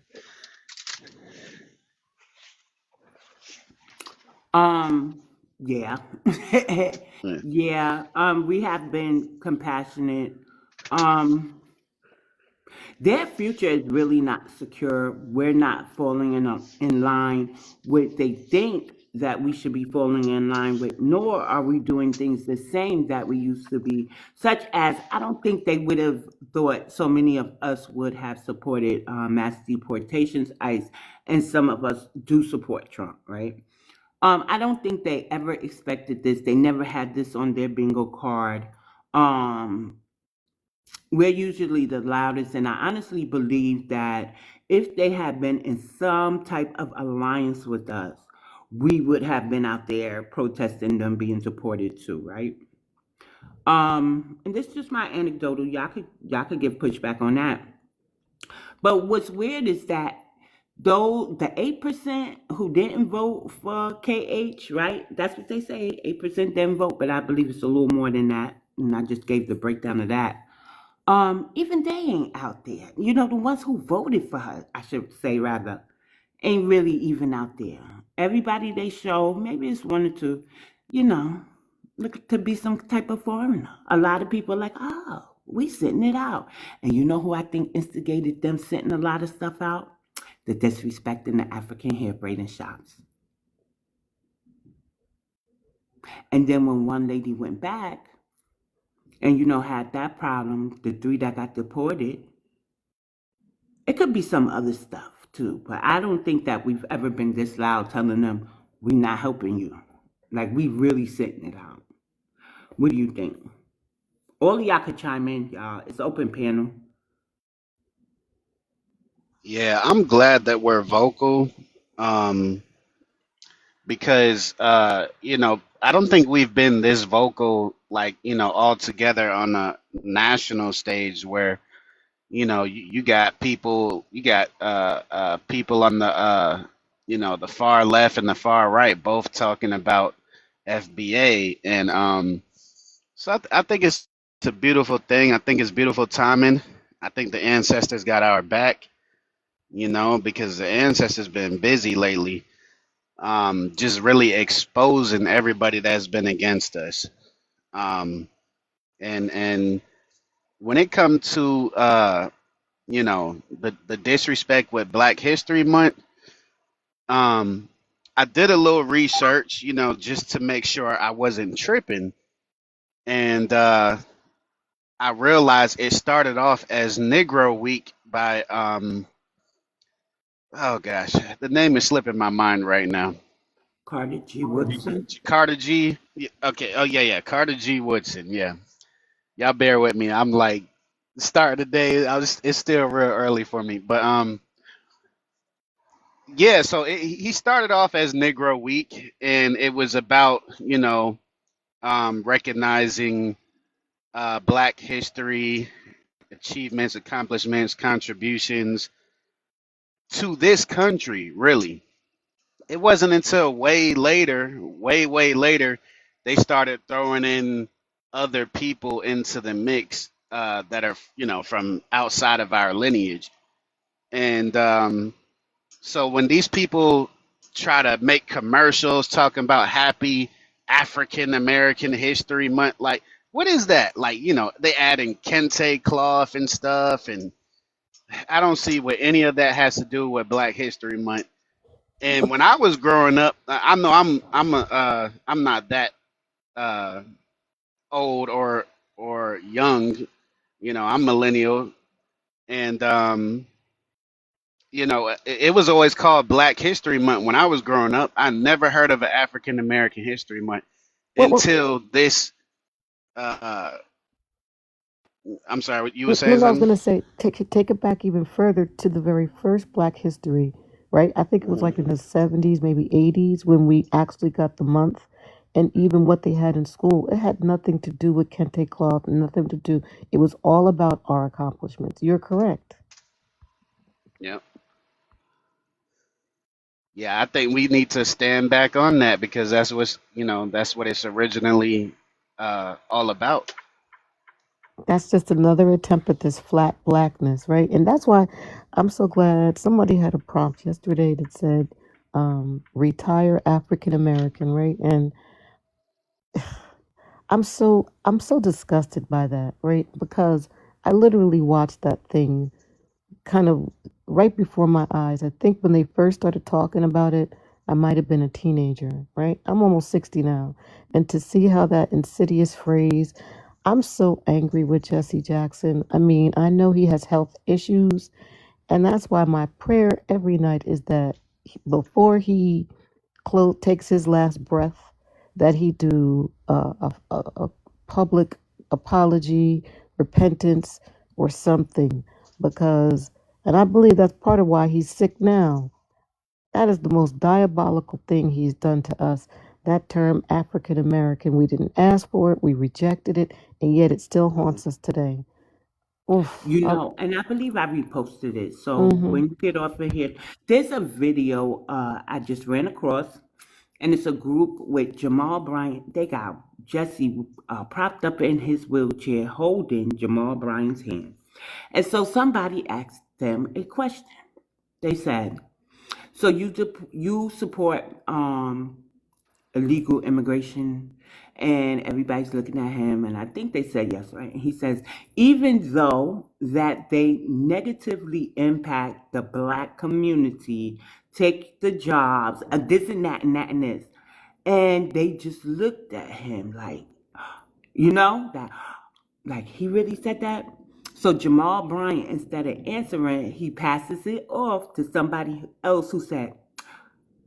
Yeah. Yeah. Yeah, we have been compassionate. Um, their future is really not secure. We're not falling in line with they think that we should be falling in line with, nor are we doing things the same that we used to be, such as I don't think they would have thought so many of us would have supported mass deportations, ICE, and some of us do support Trump, right? I don't think they ever expected this. They never had this on their bingo card. Um, we're usually the loudest, and I honestly believe that if they had been in some type of alliance with us, we would have been out there protesting them being deported too, right? And this is just my anecdotal. Y'all could give pushback on that. But what's weird is that though the 8% who didn't vote for KH, right? That's what they say. 8% didn't vote, but I believe it's a little more than that. And I just gave the breakdown of that. Even they ain't out there. You know, the ones who voted for her, I should say rather, ain't really even out there. Everybody they show, maybe it's one or two, you know, look to be some type of foreigner. A lot of people are like, oh, we sitting it out. And you know who I think instigated them sitting a lot of stuff out? The disrespect in the African hair braiding shops. And then when one lady went back and, you know, had that problem, the three that got deported, it could be some other stuff too. But I don't think that we've ever been this loud telling them we're not helping you. Like we really sitting it out. What do you think? All of y'all could chime in, y'all. It's open panel. Yeah, I'm glad that we're vocal, um, because I don't think we've been this vocal, like, all together on a national stage where, you got people on the the far left and the far right both talking about FBA, and so I think it's a beautiful thing. I think it's beautiful timing. I think the ancestors got our back, because the ancestors been busy lately, just really exposing everybody that's been against us. Um, and when it comes to the disrespect with Black History Month, um, I did a little research, just to make sure I wasn't tripping, and I realized it started off as Negro Week by oh gosh, the name is slipping my mind right now. Carter G. Woodson. Carter G. Okay. Oh yeah. Carter G. Woodson. Yeah. Y'all bear with me. I'm like starting the day. It's still real early for me, but yeah. So he started off as Negro Week, and it was about recognizing Black history, achievements, accomplishments, contributions to this country. Really, it wasn't until way later, they started throwing in other people into the mix, that are from outside of our lineage. And so when these people try to make commercials talking about happy African American History Month, like what is that? Like, they add in kente cloth and stuff, and I don't see what any of that has to do with Black History Month. And when I was growing up, I know I'm not that uh, old or young. I'm millennial, and it was always called Black History Month when I was growing up. I never heard of an African American History Month Well, until this. Uh, I'm sorry, what you were no, no, saying no, I was something? going to say, take it back even further to the very first Black History, right? I think it was like in the 70s, maybe 80s, when we actually got the month. And even what they had in school, it had nothing to do with kente cloth, nothing to do. It was all about our accomplishments. You're correct. Yeah, yeah. I think we need to stand back on that because that's what it's originally all about. That's just another attempt at this flat blackness, right? And that's why I'm so glad somebody had a prompt yesterday that said, retire African American, right? And I'm so disgusted by that, right? Because I literally watched that thing kind of right before my eyes. I think when they first started talking about it, I might have been a teenager, right? I'm almost 60 now. And to see how that insidious phrase, I'm so angry with Jesse Jackson. I mean, I know he has health issues, and that's why my prayer every night is that before he takes his last breath, that he do a public apology, repentance, or something, because, and I believe that's part of why he's sick now. That is the most diabolical thing he's done to us. That term African American, we didn't ask for it, we rejected it, and yet it still haunts us today. Oof. And I believe I reposted it. So Mm-hmm. when you get off of here, there's a video I just ran across, and it's a group with Jamal Bryant. They got Jesse propped up in his wheelchair, holding Jamal Bryant's hand. And so somebody asked them a question. They said, "So you support illegal immigration?" And everybody's looking at him, and I think they said yes, right? And he says, even though that they negatively impact the black community, take the jobs, this and that and that and this. And they just looked at him like, that, like he really said that. So Jamal Bryant, instead of answering, he passes it off to somebody else who said,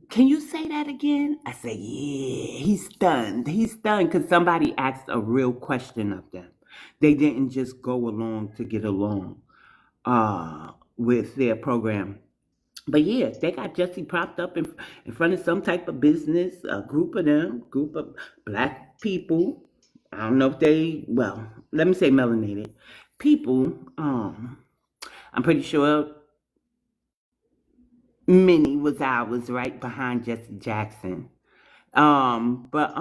"Can you say that again?" I said, "Yeah." He's stunned. He's stunned because somebody asked a real question of them. They didn't just go along to get along with their program. But yeah, they got Jesse propped up in front of some type of business, a group of black people. I don't know if well, let me say melanated people. I'm pretty sure Minnie was ours right behind Jesse Jackson. But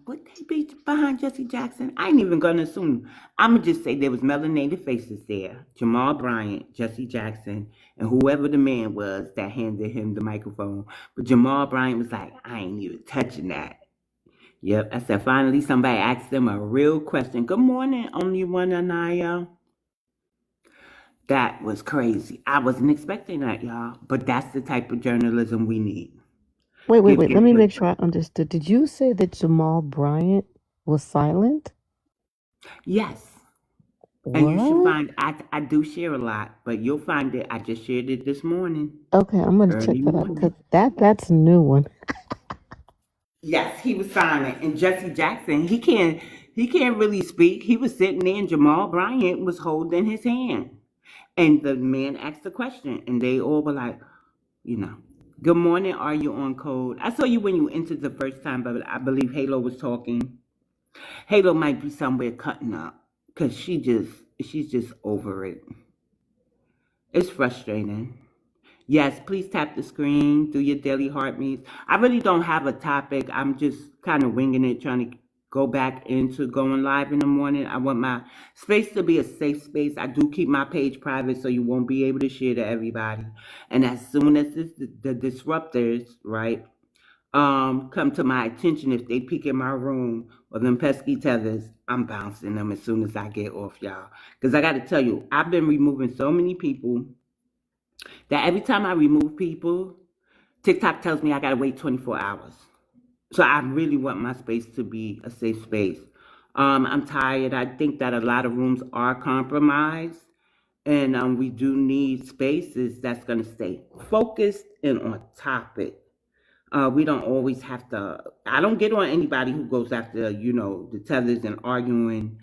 would they be behind Jesse Jackson? I ain't even gonna assume. I'ma just say there was melanated faces there. Jamal Bryant, Jesse Jackson, and whoever the man was that handed him the microphone. But Jamal Bryant was like, "I ain't even touching that." Yep, I said finally somebody asked them a real question. Good morning, only one Anaya. That was crazy. I wasn't expecting that, y'all. But that's the type of journalism we need. Wait, wait, Give wait. Let me input. make sure I understood. Did you say that Jamal Bryant was silent? Yes. And you should What? find, I do share a lot, but you'll find it. I just shared it this morning, Okay, I'm gonna early check that out because morning. that's a new one. Yes, he was silent. And Jesse Jackson, he can't really speak. He was sitting there and Jamal Bryant was holding his hand. And the man asked a question and they all were like, you know, "Good morning, are you on code?" I saw you when you entered the first time, but I believe Halo was talking. Halo might be somewhere cutting up because she's just over it. It's frustrating. Yes, please tap the screen, do your daily heartbeats. I really don't have a topic. I'm just kind of winging it, trying to go back into going live in the morning. I want my space to be a safe space. I do keep my page private so you won't be able to share to everybody. And as soon as the disruptors, right, come to my attention, if they peek in my room or them pesky tethers, I'm bouncing them as soon as I get off, y'all. Because I got to tell you, I've been removing so many people that every time I remove people, TikTok tells me I gotta wait 24 hours. So I really want my space to be a safe space. I'm tired. I think that a lot of rooms are compromised, and we do need spaces that's gonna stay focused and on topic. We don't always have to. I don't get on anybody who goes after the tethers and arguing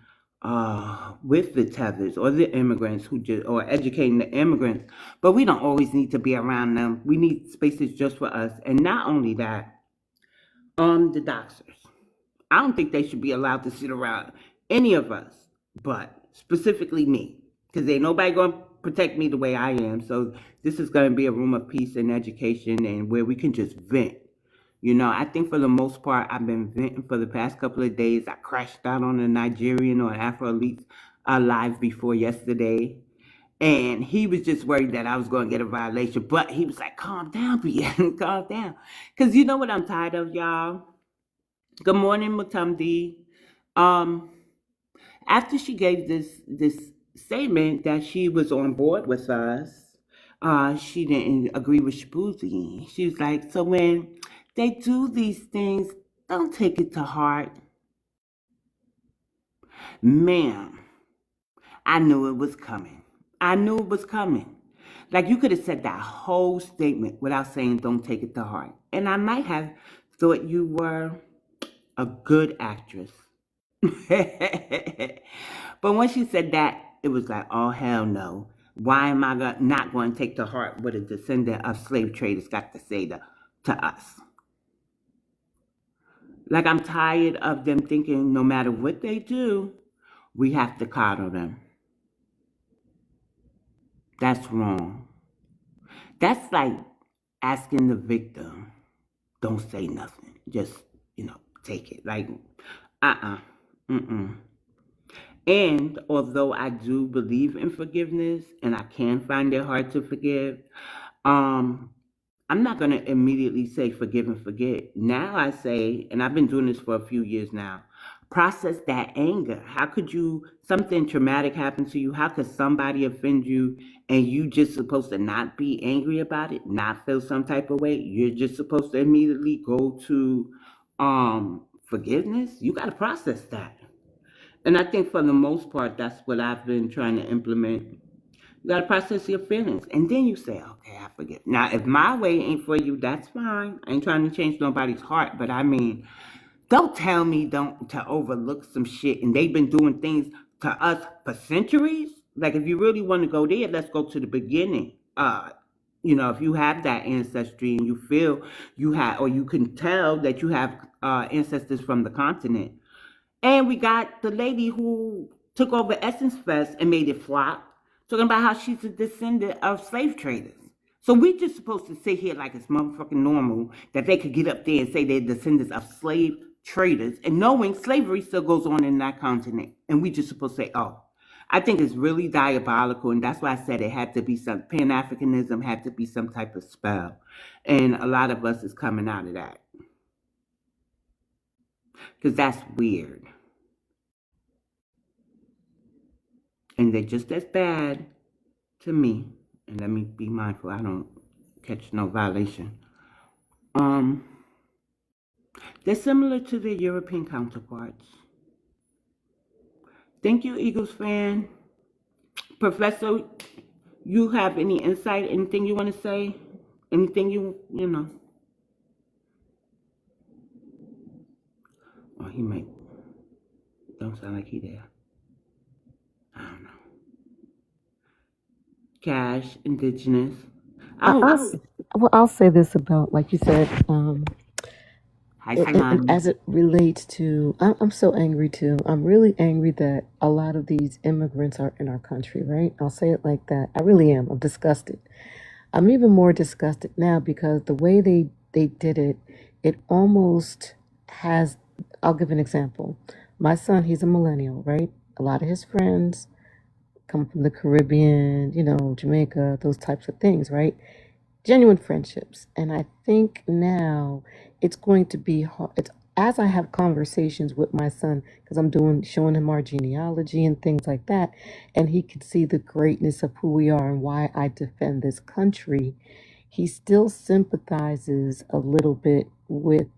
with the tethers or the immigrants or educating the immigrants. But we don't always need to be around them. We need spaces just for us. And not only that, the doxers. I don't think they should be allowed to sit around any of us, but specifically me, because ain't nobody gonna protect me the way I am. So this is gonna be a room of peace and education, and where we can just vent. I think for the most part, I've been venting for the past couple of days. I crashed out on a Nigerian or Afro Elite live before yesterday. And he was just worried that I was going to get a violation. But he was like, "Calm down, Brianna, calm down." Because you know what I'm tired of, y'all? Good morning, Mutumdi. Um, After she gave this statement that she was on board with us, she didn't agree with Shabuzi. She was like, "So when they do these things, don't take it to heart." Ma'am, I knew it was coming. I knew it was coming. Like, you could have said that whole statement without saying "don't take it to heart." And I might have Thought you were a good actress. But when she said that, it was like, oh, hell no. Why am I not going to take to heart what a descendant of slave traders got to say to us? Like, I'm tired of them thinking no matter what they do, we have to coddle them. That's wrong. That's like asking the victim, don't say nothing. Just, take it. Like, mm-mm. And although I do believe in forgiveness and I can find it hard to forgive, um, I'm not going to immediately say forgive and forget. Now I say, and I've been doing this for a few years now, process that anger. How could something traumatic happen to you? How could somebody offend you and you just supposed to not be angry about it, not feel some type of way? You're just supposed to immediately go to forgiveness? You got to process that. And I think for the most part, that's what I've been trying to implement. You gotta process your feelings. And then you say, okay, I forget. Now, if my way ain't for you, that's fine. I ain't trying to change nobody's heart. But I mean, don't tell me don't to overlook some shit. And they've been doing things to us for centuries. Like, if you really want to go there, let's go to the beginning. If you have that ancestry and you feel you have, or you can tell that you have ancestors from the continent. And we got the lady who took over Essence Fest and made it flop, talking about how she's a descendant of slave traders. So we just supposed to sit here like it's motherfucking normal that they could get up there and say they're descendants of slave traders, and knowing slavery still goes on in that continent. And we just supposed to say, oh. I think it's really diabolical, and that's why I said it had to be some Pan-Africanism had to be some type of spell. And a lot of us is coming out of that. Because that's weird. And they're just as bad to me. And let me be mindful I don't catch no violation. They're similar to their European counterparts. Thank you, Eagles fan. Professor, you have any insight? Anything you want to say? Anything you know? Oh, he might. Don't sound like he there. I don't know. Cash, indigenous. I'll say this about, like you said, and as it relates to, I'm so angry too. I'm really angry that a lot of these immigrants are in our country, right? I'll say it like that. I really am. I'm disgusted. I'm even more disgusted now because the way they did it, it almost has. I'll give an example. My son, he's a millennial, right? A lot of his friends come from the Caribbean, Jamaica, those types of things, right? Genuine friendships. And I think now it's going to be hard. As I have conversations with my son, because showing him our genealogy and things like that, and he can see the greatness of who we are and why I defend this country, he still sympathizes a little bit with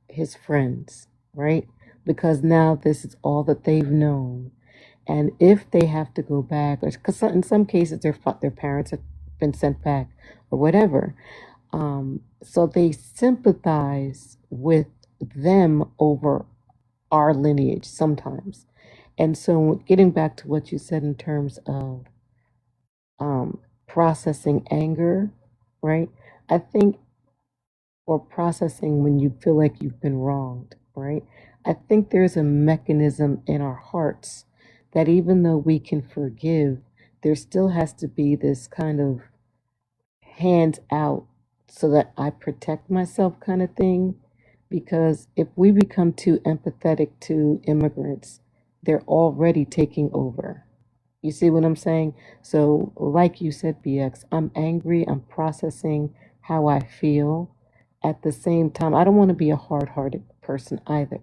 his friends, right? Because now this is all that they've known. And if they have to go back, because in some cases their parents have been sent back or whatever, so they sympathize with them over our lineage sometimes. And so, getting back to what you said in terms of processing anger, right? I think, or processing when you feel like you've been wronged, right? I think there's a mechanism in our hearts that even though we can forgive, there still has to be this kind of hands out so that I protect myself kind of thing. Because if we become too empathetic to immigrants, they're already taking over. You see what I'm saying? So, like you said, BX, I'm angry, I'm processing how I feel. At the same time, I don't want to be a hard hearted person either,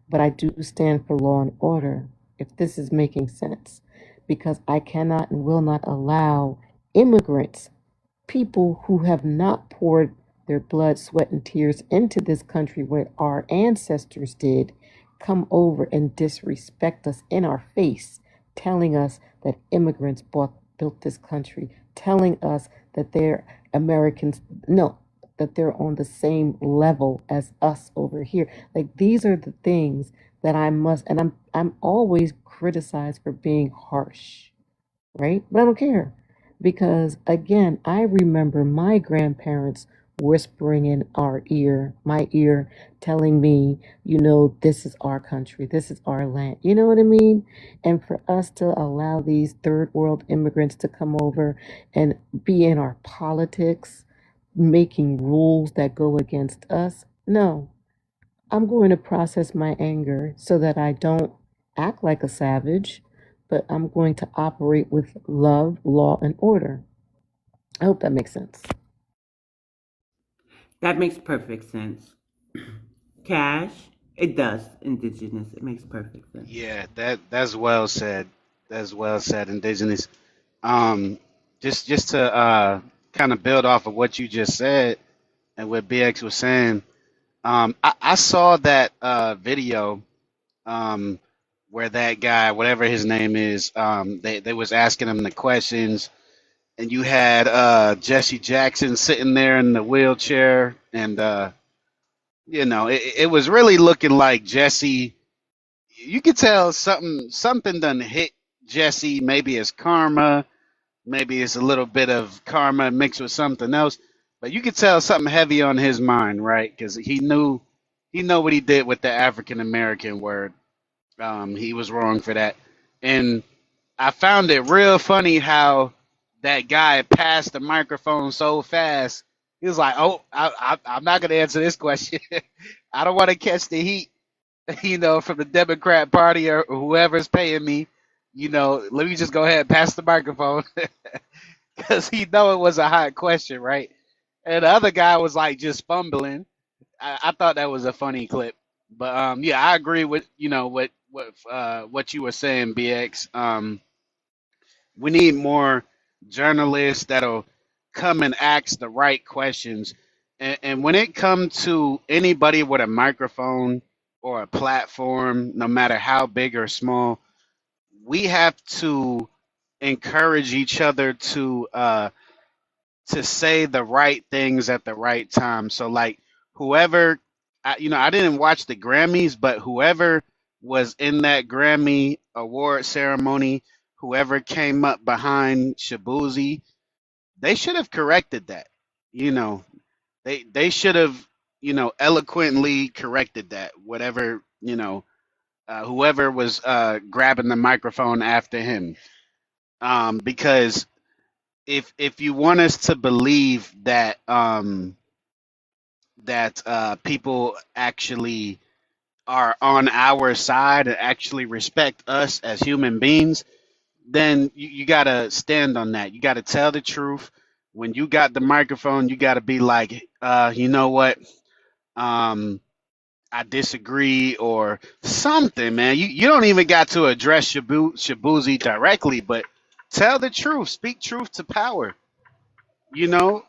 but I do stand for law and order if this is making sense, because I cannot and will not allow immigrants, people who have not poured their blood, sweat, and tears into this country where our ancestors did, come over and disrespect us in our face, telling us that immigrants built this country, telling us that they're Americans. No, that they're on the same level as us over here. Like these are the things that I must, and I'm always criticized for being harsh, right? But I don't care because again, I remember my grandparents whispering in my ear, telling me, this is our country, this is our land. You know what I mean? And for us to allow these third world immigrants to come over and be in our politics, making rules that go against us, no. I'm going to process my anger so that I don't act like a savage, but I'm going to operate with love, law, and order. I hope that makes sense. That makes perfect sense. Cash, it does. Indigenous, it makes perfect sense. Yeah, that's well said. That's well said, indigenous. Um, just to kind of build off of what you just said and what BX was saying. I saw that video um, where that guy, whatever his name is, they was asking him the questions, and you had Jesse Jackson sitting there in the wheelchair, and it was really looking like Jesse. You could tell something done hit Jesse. Maybe it's karma, maybe it's a little bit of karma mixed with something else, but you could tell something heavy on his mind, right? Because he know what he did with the African American word. He was wrong for that, and I found it real funny how that guy passed the microphone so fast. He was like, "Oh, I'm not gonna answer this question. I don't want to catch the heat, from the Democrat Party or whoever's paying me. Let me just go ahead and pass the microphone because he know it was a hot question, right?" And the other guy was like just fumbling. I thought that was a funny clip, but yeah, I agree with what you were saying, BX. We need more journalists that'll come and ask the right questions. And when it comes to anybody with a microphone or a platform, no matter how big or small, we have to encourage each other to say the right things at the right time. So like whoever, I didn't watch the Grammys, but whoever was in that Grammy award ceremony, whoever came up behind Shabuzi, they should have corrected that. You know, they should have, eloquently corrected that. Whatever, whoever was grabbing the microphone after him, because if you want us to believe that people actually are on our side and actually respect us as human beings, then you gotta stand on that. You gotta tell the truth. When you got the microphone, you gotta be like, you know what? Um, I disagree or something, man. You don't even got to address Shabuzi directly, but tell the truth. Speak truth to power. You know,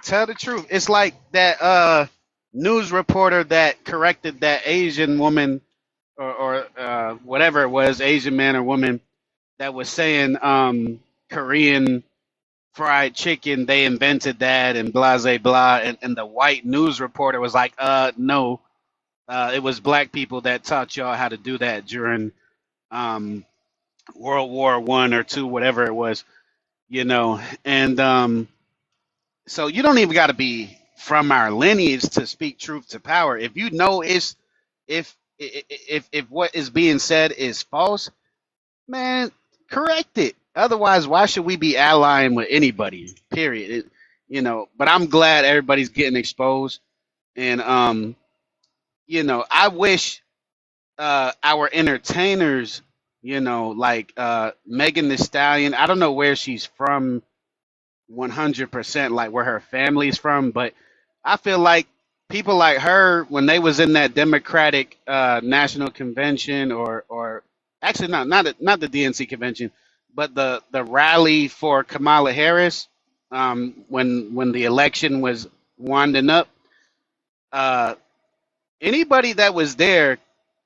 tell the truth. It's like that news reporter that corrected that Asian woman or whatever it was, Asian man or woman that was saying Korean fried chicken, they invented that and blah blah blah, and the white news reporter was like, no, it was black people that taught y'all how to do that during um World War I or II, whatever it was, and so you don't even got to be from our lineage to speak truth to power. If you know if what is being said is false, man, correct it. Otherwise, why should we be allying with anybody? Period. But I'm glad everybody's getting exposed, and I wish our entertainers, like Megan the Stallion. I don't know where she's from 100%, like where her family's from, but I feel like people like her, when they was in that Democratic National Convention, or actually not the DNC convention, but the rally for Kamala Harris, when the election was winding up, uh, anybody that was there,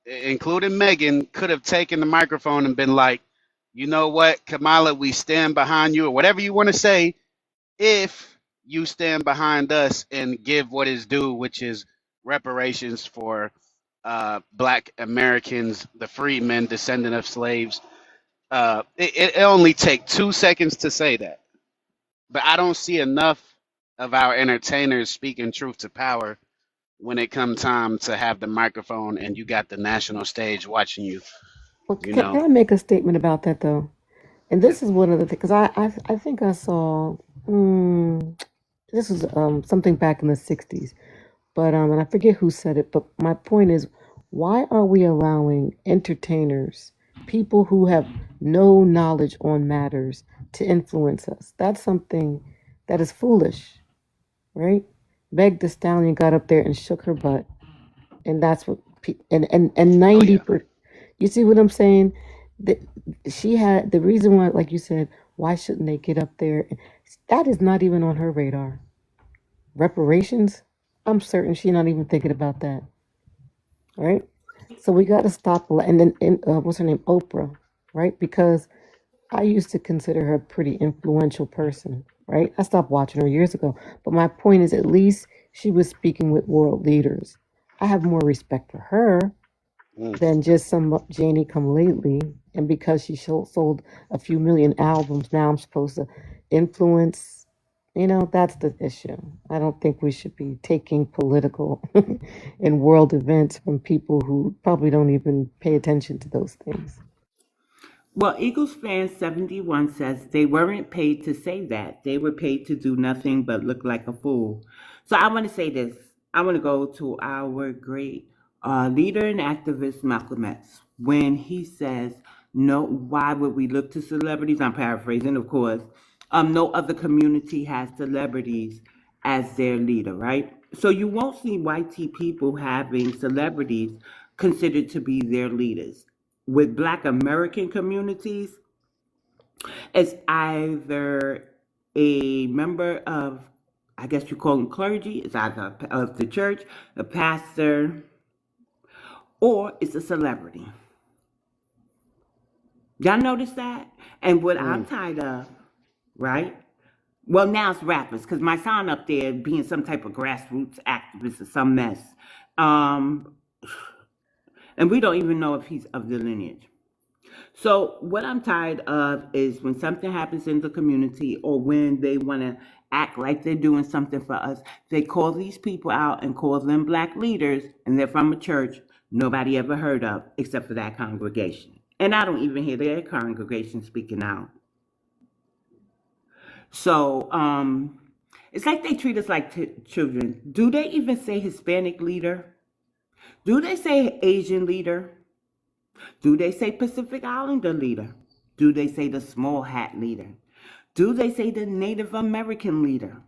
including Megan, could have taken the microphone and been like, you know what, Kamala, we stand behind you, or whatever you want to say, if you stand behind us and give what is due, which is reparations for Black Americans, the freedmen, descendant of slaves. It only take 2 seconds to say that, but I don't see enough of our entertainers speaking truth to power when it come time to have the microphone and you got the national stage watching you. Well, You can know, I make a statement about that though? And this is one of the things because I think I saw this was something back in the '60s, but and I forget who said it. But my point is, why are we allowing entertainers, people who have no knowledge on matters, to influence us? That's something that is foolish, right? Meg the Stallion got up there and shook her butt, and that's what and oh 90 yeah, per. You see what I'm saying? That she had the reason why, like you said, why shouldn't they get up there? That is not even on her radar. Reparations. I'm certain she's not even thinking about that. Right. So we got to stop. And then what's her name? Oprah. Right. Because I used to consider her a pretty influential person. Right. I stopped watching her years ago. But my point is, at least she was speaking with world leaders. I have more respect for her mm, than just some Janie come lately. And because she sold a few million albums, now I'm supposed to influence. That's the issue. I don't think we should be taking political and world events from people who probably don't even pay attention to those things. Well, Eagles fan 71 says they weren't paid to say that. They were paid to do nothing but look like a fool. So I want to say this. I want to go to our great leader and activist Malcolm X when he says, "No, why would we look to celebrities?" I'm paraphrasing, of course. No other community has celebrities as their leader, right? So you won't see white people having celebrities considered to be their leaders. With Black American communities, it's either a member of, I guess you call them clergy, it's either of the church, a pastor, or it's a celebrity. Y'all notice that? And what I'm mm. tired of, right? Well, now it's rappers, because my son up there being some type of grassroots activist or some mess. Um, and we don't even know if he's of the lineage. So what I'm tired of is when something happens in the community or when they want to act like they're doing something for us, they call these people out and call them black leaders, and they're from a church nobody ever heard of except for that congregation. And I don't even hear their congregation speaking out. So it's like they treat us like children. Do they even say Hispanic leader? Do they say Asian leader? Do they say Pacific Islander leader? Do they say the small hat leader? Do they say the Native American leader?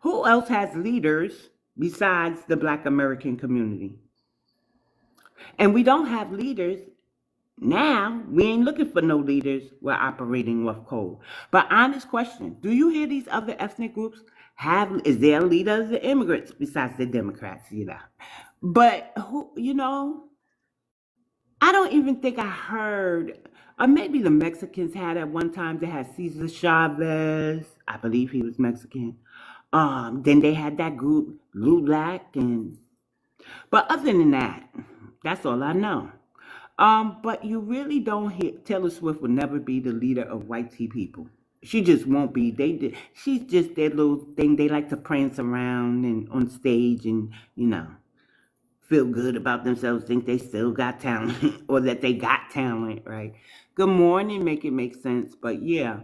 Who else has leaders besides the Black American community? And we don't have leaders now. We ain't looking for no leaders. We're operating off code. But honest question, do you hear these other ethnic groups is there a leader of the immigrants besides the Democrats, But who, I don't even think I heard, or maybe the Mexicans had at one time. They had Cesar Chavez. I believe he was Mexican. Then they had that group, Lulac, but other than that, that's all I know. But you really don't hear Taylor Swift will never be the leader of white tea people. She just won't be. She's just their little thing. They like to prance around and on stage and feel good about themselves, think they still got talent or that they got talent, right? Good morning, make it make sense. But yeah,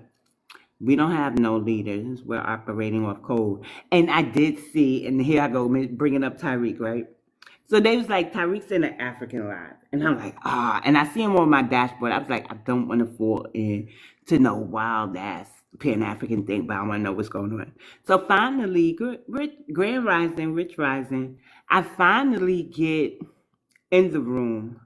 we don't have no leaders. We're operating off code. And I did see, and here I go, bringing up Tyreek, right? So they was like, Tyreek's in the African live. And I'm like, and I see him on my dashboard. I was like, I don't want to fall into no wild ass Pan-African thing, but I want to know what's going on. So finally, Grand Rising, Rich Rising, I finally get in the room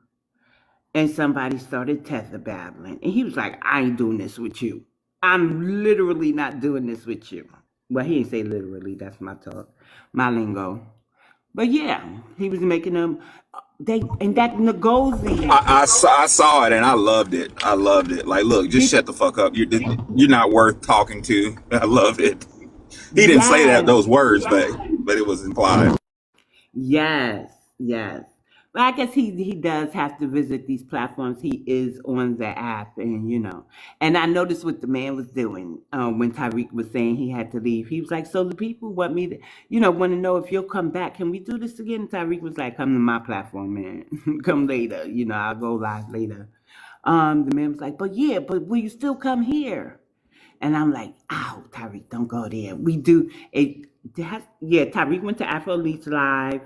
and somebody started tether babbling. And he was like, I ain't doing this with you. I'm literally not doing this with you. Well, he didn't say literally. That's my talk, my lingo. But yeah, he was making them. And that Ngozi. I saw it and I loved it. I loved it. Like, look, just He, shut the fuck up. You're not worth talking to. I love it. He didn't say that Yes, those words, yes. but it was implied. Yes, yes. Well, I guess he does have to visit these platforms. He is on the app, and and I noticed what the man was doing when Tyreek was saying he had to leave. He was like, "So the people want me to, want to know if you'll come back. Can we do this again?" And Tyreek was like, "Come to my platform, man. Come later. I'll go live later." The man was like, "But yeah, but will you still come here?" And I'm like, "Ow, Tyreek, don't go there. We do it." Yeah, Tyreek went to Afro Elites Live.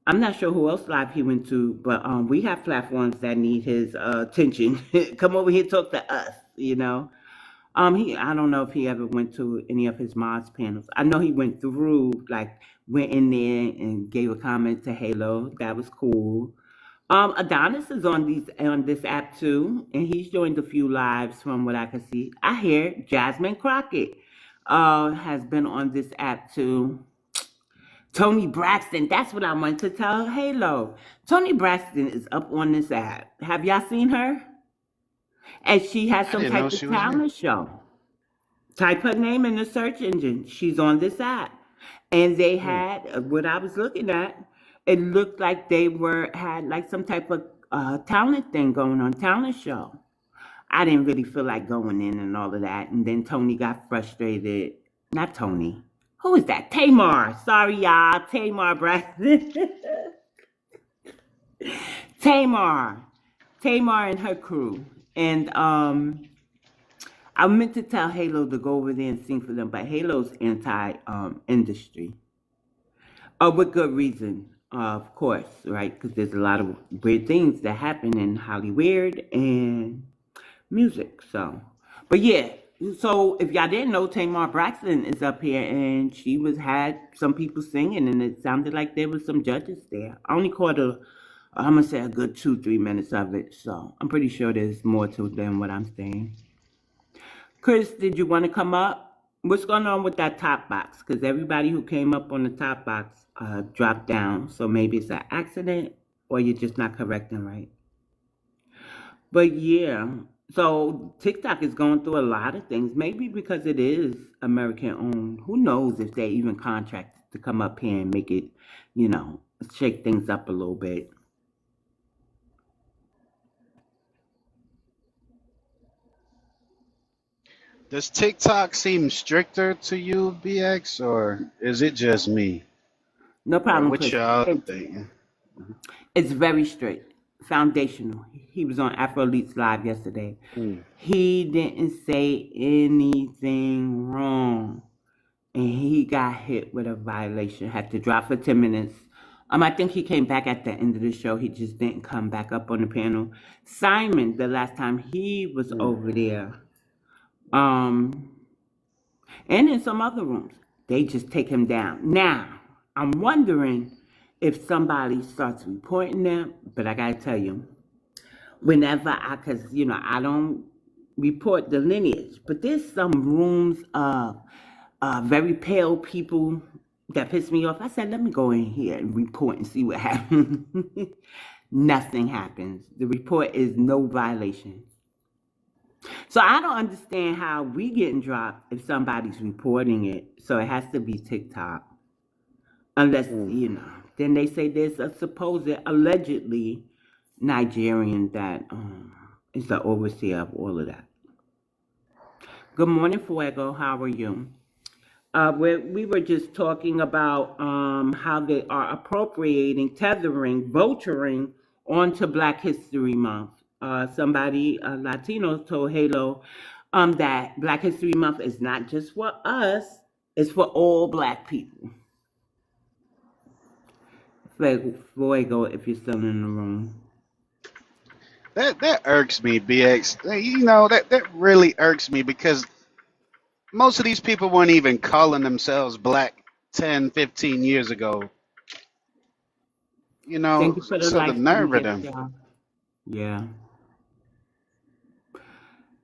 I'm not sure who else live he went to, but we have platforms that need his attention. Come over here, talk to us. I don't know if he ever went to any of his mods panels. I know he went through, like, went in there and gave a comment to Halo. That was cool. Adonis is on this app too, and he's joined a few lives from what I can see. I hear Jasmine Crockett has been on this app too. Tony Braxton, that's what I wanted to tell Halo. Tony Braxton is up on this app. Have y'all seen her? And she has I some didn't know type she of was here. talent show. Type her name in the search engine. She's on this app. And they Hmm. had what I was looking at, it looked like they had like some type of talent thing going on, talent show. I didn't really feel like going in and all of that. And then Tony got frustrated. Not Tony. Who is that? Tamar. Sorry, y'all. Tamar Braxton. Tamar. Tamar and her crew. And I meant to tell Halo to go over there and sing for them, but Halo's anti industry. With good reason, of course, right? Because there's a lot of weird things that happen in Hollywood and music. So, but yeah. So if y'all didn't know, Tamar Braxton is up here, and she had some people singing, and it sounded like there was some judges there. I only caught I'm gonna say a good 2-3 minutes of it. So I'm pretty sure there's more to it than what I'm saying. Chris, did you want to come up? What's going on with that top box? Because everybody who came up on the top box dropped down. So maybe it's an accident or you're just not correcting right. But yeah, so TikTok is going through a lot of things. Maybe because it is American owned. Who knows if they even contracted to come up here and make it, you know, shake things up a little bit. Does TikTok seem stricter to you, BX, or is it just me? No Or problem, what Chris. y'all think? It's very straight, foundational. He was on Afro Elites Live yesterday. Hmm. He didn't say anything wrong, and he got hit with a violation. Had to drop for 10 minutes. I think he came back at the end of the show. He just didn't come back up on the panel. Simon, the last time he was Hmm. over there, um, and in some other rooms, they just take him down. Now, I'm wondering if somebody starts reporting them, but I gotta tell you, because I don't report the lineage, but there's some rooms of very pale people that piss me off. I said, let me go in here and report and see what happens. Nothing happens. The report is no violation. So I don't understand how we getting dropped if somebody's reporting it. So it has to be TikTok. Unless, Hmm. then they say there's a supposed, allegedly, Nigerian that is the overseer of all of that. Good morning, Fuego. How are you? We were just talking about how they are appropriating, tethering, vouchering onto Black History Month. Somebody, Latino, told Halo that Black History Month is not just for us, it's for all Black people. Fuego, if you're still in the room. That irks me, BX. That really irks me because most of these people weren't even calling themselves black 10, 15 years ago. Thank you for the So the likes for the nerve of gift, them. y'all. Yeah.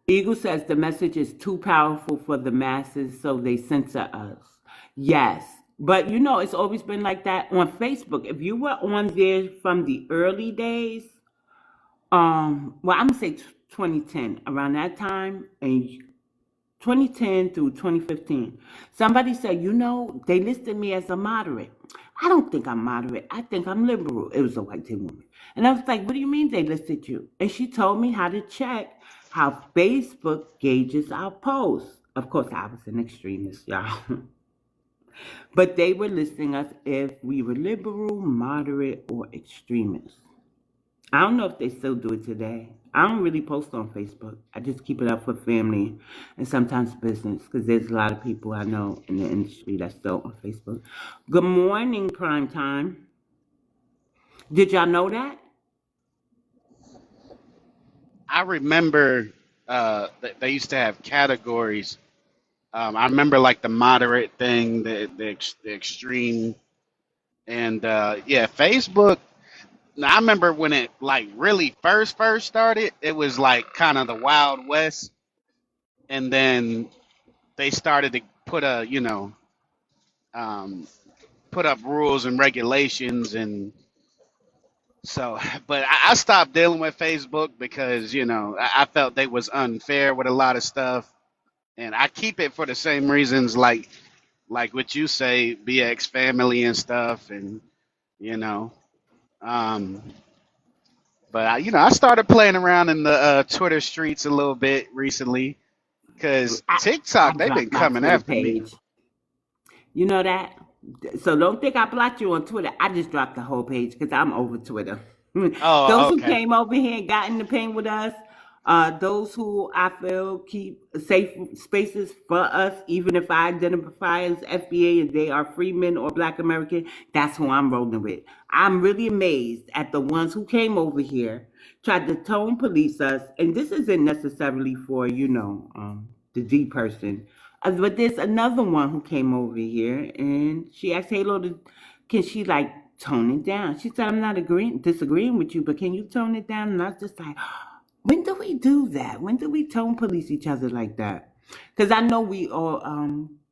Eagle says the message is too powerful for the masses, so they censor us. Yes. But it's always been like that on Facebook. If you were on there from the early days, well, I'm gonna say 2010, around that time, and 2010 through 2015. Somebody said, they listed me as a moderate. I don't think I'm moderate. I think I'm liberal. It was a white teen woman. And I was like, what do you mean they listed you? And she told me how to check how Facebook gauges our posts. Of course, I was an extremist, y'all. But they were listing us if we were liberal, moderate, or extremist. I don't know if they still do it today. I don't really post on Facebook. I just keep it up for family and sometimes business because there's a lot of people I know in the industry that's still on Facebook. Good morning, prime time. Did y'all know that? I remember that they used to have categories. I remember like the moderate thing, the extreme, and yeah, Facebook. Now, I remember when it like really first started, it was like kind of the Wild West, and then they started to put um, put up rules and regulations, and so. But I stopped dealing with Facebook because I felt they was unfair with a lot of stuff, and I keep it for the same reasons, like what you say, BX family and stuff, and you know. Um, but I started playing around in the Twitter streets a little bit recently because I TikTok, they've been blocked my coming Twitter after me. page. You know that? So don't think I blocked you on Twitter. I just dropped the whole page because I'm over Twitter. Those Oh, who okay. came over here and got in the pain with us, those who I feel keep safe spaces for us, even if I identify as FBA and they are Freedmen or Black American, that's who I'm rolling with. I'm really amazed at the ones who came over here, tried to tone police us, and this isn't necessarily for, the D person. But there's another one who came over here and she asked Halo can she like tone it down? She said, I'm not disagreeing with you, but can you tone it down? And I was just like, when do we do that? When do we tone police each other like that? Because I know we all,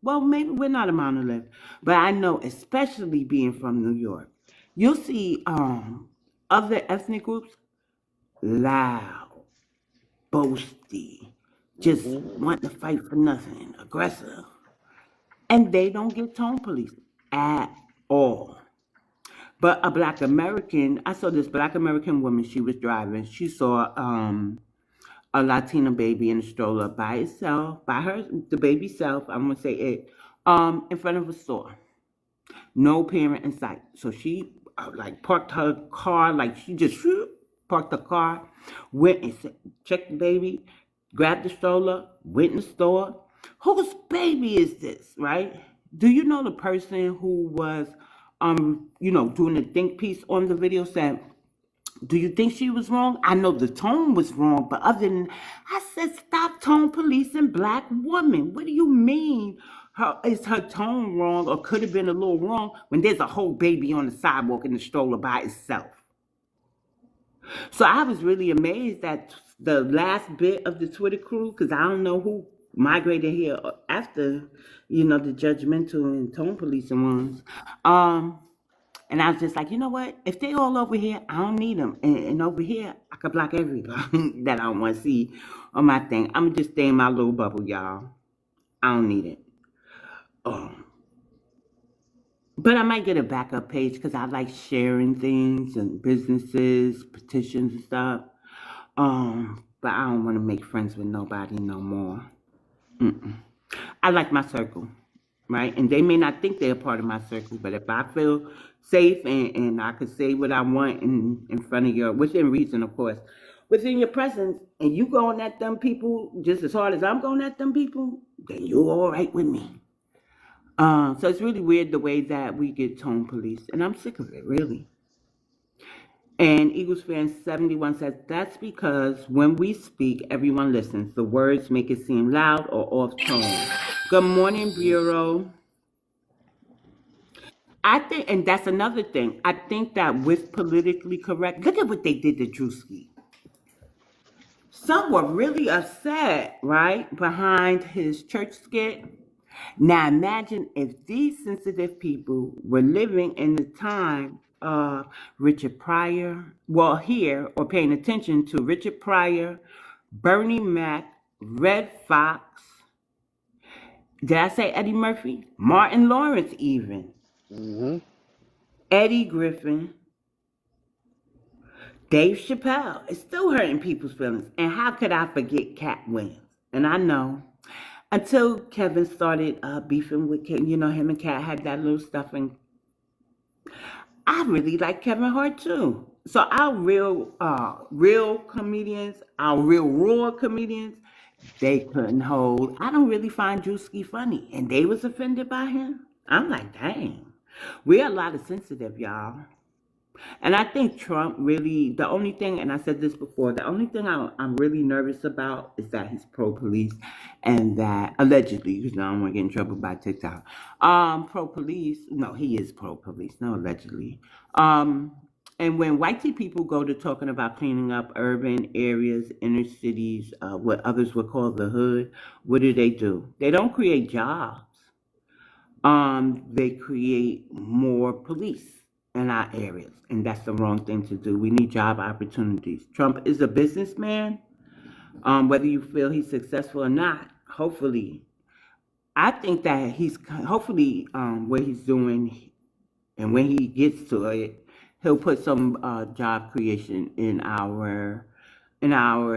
well, maybe we're not a monolith, but I know, especially being from New York, you'll see other ethnic groups loud, boasty, just Hmm. want to fight for nothing, aggressive. And they don't get tone police at all. But a Black American, I saw this Black American woman, she was driving. She saw a Latina baby in a stroller by itself, by the baby self, I'm going to say it, in front of a store. No parent in sight. So she like parked her car, like she just parked the car, went and checked the baby, grabbed the stroller, went in the store. Whose baby is this, right? Do you know the person who was, doing the think piece on the video said, do you think she was wrong? I know the tone was wrong, but other than I said, stop tone policing Black women. What do you mean? Is her tone wrong or could have been a little wrong when there's a whole baby on the sidewalk in the stroller by itself? So I was really amazed at the last bit of the Twitter crew because I don't know who migrated here after, the judgmental and tone policing ones. And I was just like, you know what? If they all over here, I don't need them. And over here, I could block everybody that I don't want to see on my thing. I'm just stay in my little bubble, y'all. I don't need it. Um, but I might get a backup page because I like sharing things and businesses, petitions and stuff. But I don't want to make friends with nobody no more. Mm-mm. I like my circle, right? And they may not think they're a part of my circle, but if I feel safe and I could say what I want in front of your, within reason, of course, within your presence, and you going at them people just as hard as I'm going at them people, then you're all right with me. So it's really weird the way that we get tone police, and I'm sick of it, really. And Eagles fan 71 says that's because when we speak, everyone listens. The words make it seem loud or off tone. Good morning, Bureau. I think, and that's another thing. I think that with politically correct, look at what they did to Drewski. Some were really upset, right, behind his church skit. Now imagine if these sensitive people were living in the time of Richard Pryor, well, here, or paying attention to Richard Pryor, Bernie Mac, Red Fox. Did I say Eddie Murphy? Martin Lawrence even. Hmm. Eddie Griffin. Dave Chappelle. It's still hurting people's feelings. And how could I forget Cat Williams? And I know until Kevin started beefing with Ken, him and Cat had that little stuff, and I really like Kevin Hart too. So our real comedians, our real raw comedians, they couldn't hold. I don't really find Drewski funny, and they was offended by him. I'm like, dang, we're a lot of sensitive, y'all. And I think Trump really, the only thing, and I said this before, the only thing I'm really nervous about is that he's pro-police and that, allegedly, because I don't want to get in trouble by TikTok, pro-police, no, he is pro-police, no, allegedly. And when white people go to talking about cleaning up urban areas, inner cities, what others would call the hood, what do? They don't create jobs. They create more police in our areas, and that's the wrong thing to do. We need job opportunities. Trump is a businessman. Whether you feel he's successful or not, hopefully, I think that hopefully what he's doing, and when he gets to it, he'll put some job creation in our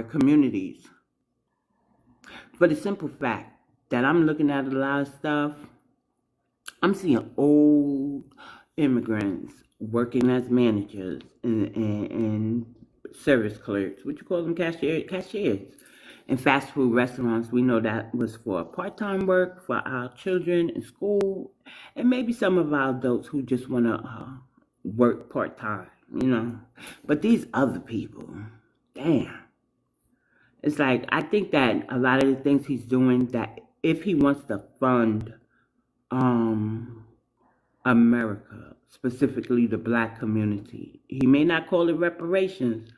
communities. For the simple fact that I'm looking at a lot of stuff, I'm seeing old immigrants working as managers and service clerks, what you call them, cashiers, in fast food restaurants. We know that was for part-time work for our children in school, and maybe some of our adults who just want to work part-time. But these other people, damn. It's like, I think that a lot of the things he's doing, that if he wants to fund America, specifically the black community. He may not call it reparations,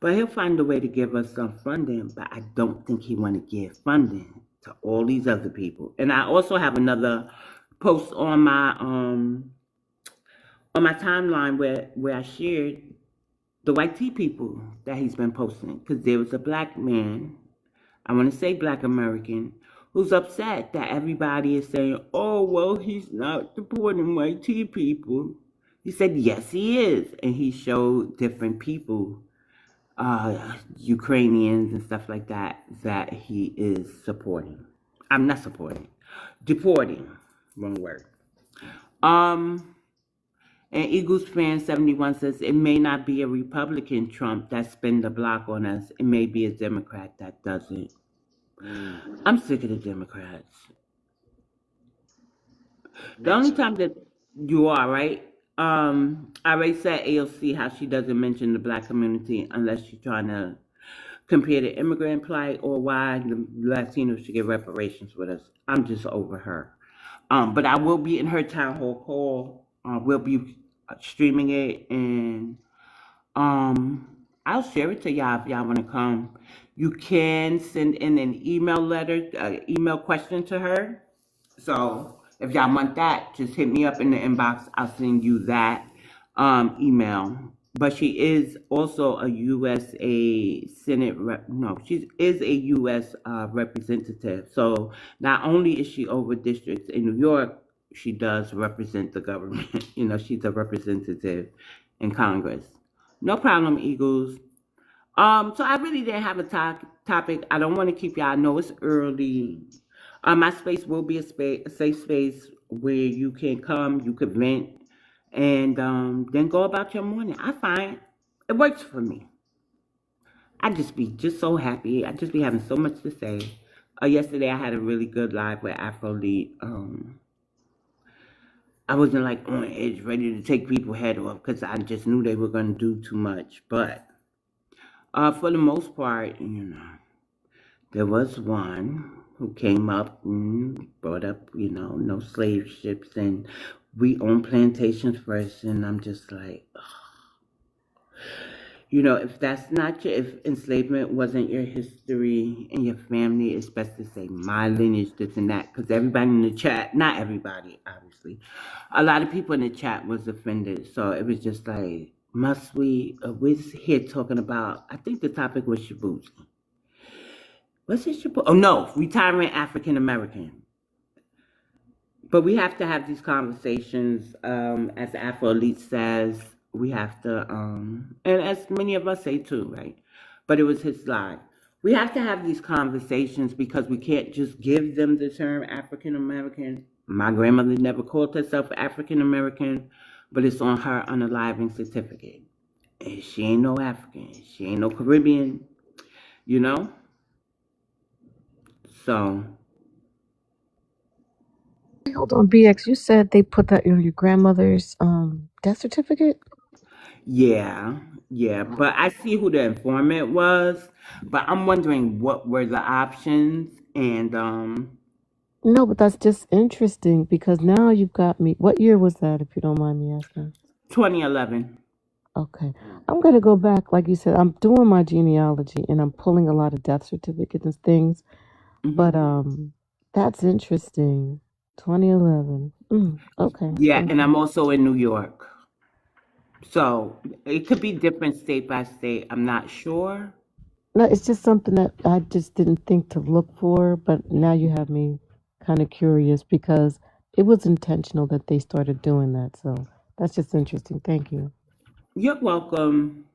but he'll find a way to give us some funding. But I don't think he want to give funding to all these other people. And I also have another post on my timeline where I shared the white tea people that he's been posting, because there was a black man, I want to say black American, who's upset that everybody is saying, oh, well, he's not supporting white tea people. He said, yes, he is. And he showed different people, Ukrainians and stuff like that, that he is supporting. I'm not supporting. Deporting. Wrong word. And Eagles fan 71 says, it may not be a Republican Trump that spin the block on us. It may be a Democrat that doesn't. I'm sick of the Democrats. The only time that you are, right? I already said AOC how she doesn't mention the black community unless she's trying to compare the immigrant plight or why the Latinos should get reparations with us. I'm just over her. But I will be in her town hall call. We'll be streaming it, and I'll share it to y'all if y'all want to come. You can send in an email question to her. So if y'all want that, just hit me up in the inbox. I'll send you that email. But she is also a USA Senate rep. No, she is a U.S. Representative. So not only is she over districts in New York, she does represent the government. She's a representative in Congress. No problem, Eagles. So I really didn't have a topic. I don't want to keep y'all. I know it's early. My space will be a safe space where you can come, you can vent, and then go about your morning. I find it works for me. I just be so happy. I just be having so much to say. Yesterday I had a really good live with Afrolead. I wasn't like on edge, ready to take people's head off, because I just knew they were going to do too much. But for the most part, there was one who came up and brought up, no slave ships, and we own plantations first. And I'm just like, if that's not if enslavement wasn't your history and your family, it's best to say my lineage, this and that, because everybody in the chat, not everybody, obviously, a lot of people in the chat was offended. So it was just like, must we, we're here talking about, I think the topic was Shabuzi. What's it, Shabuzi? Oh no, retiring African American. But we have to have these conversations, as the Afro Elite says, we have to, and as many of us say too, right? But it was his slide. We have to have these conversations because we can't just give them the term African American. My grandmother never called herself African American, but it's on her unaliving certificate. And she ain't no African. She ain't no Caribbean, you know? So, Hold on, BX. You said they put that in your grandmother's death certificate? yeah, yeah. But I see who the informant was. But I'm wondering what were the options. And No, but that's just interesting because now you've got me. What year was that, if you don't mind me asking? 2011. Okay. I'm going to go back. Like you said, I'm doing my genealogy and I'm pulling a lot of death certificates and things. But that's interesting. 2011. Okay. Yeah, Thank and you. I'm also in New York. So it could be different state by state. I'm not sure. No, it's just something that I just didn't think to look for, but now you have me kind of curious because it was intentional that they started doing that. So that's just interesting. Thank you. You're welcome.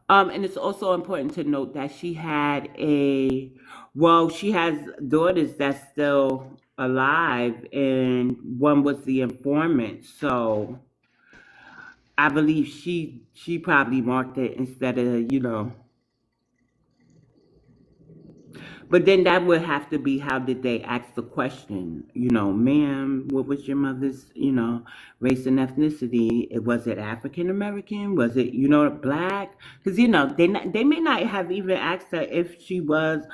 And it's also important to note that she had she has daughters that's still alive, and one was the informant. So I believe she probably marked it instead of, but then that would have to be how did they ask the question, ma'am, what was your mother's, race and ethnicity? Was it African American? Was it, black? Because, they may not have even asked her if she was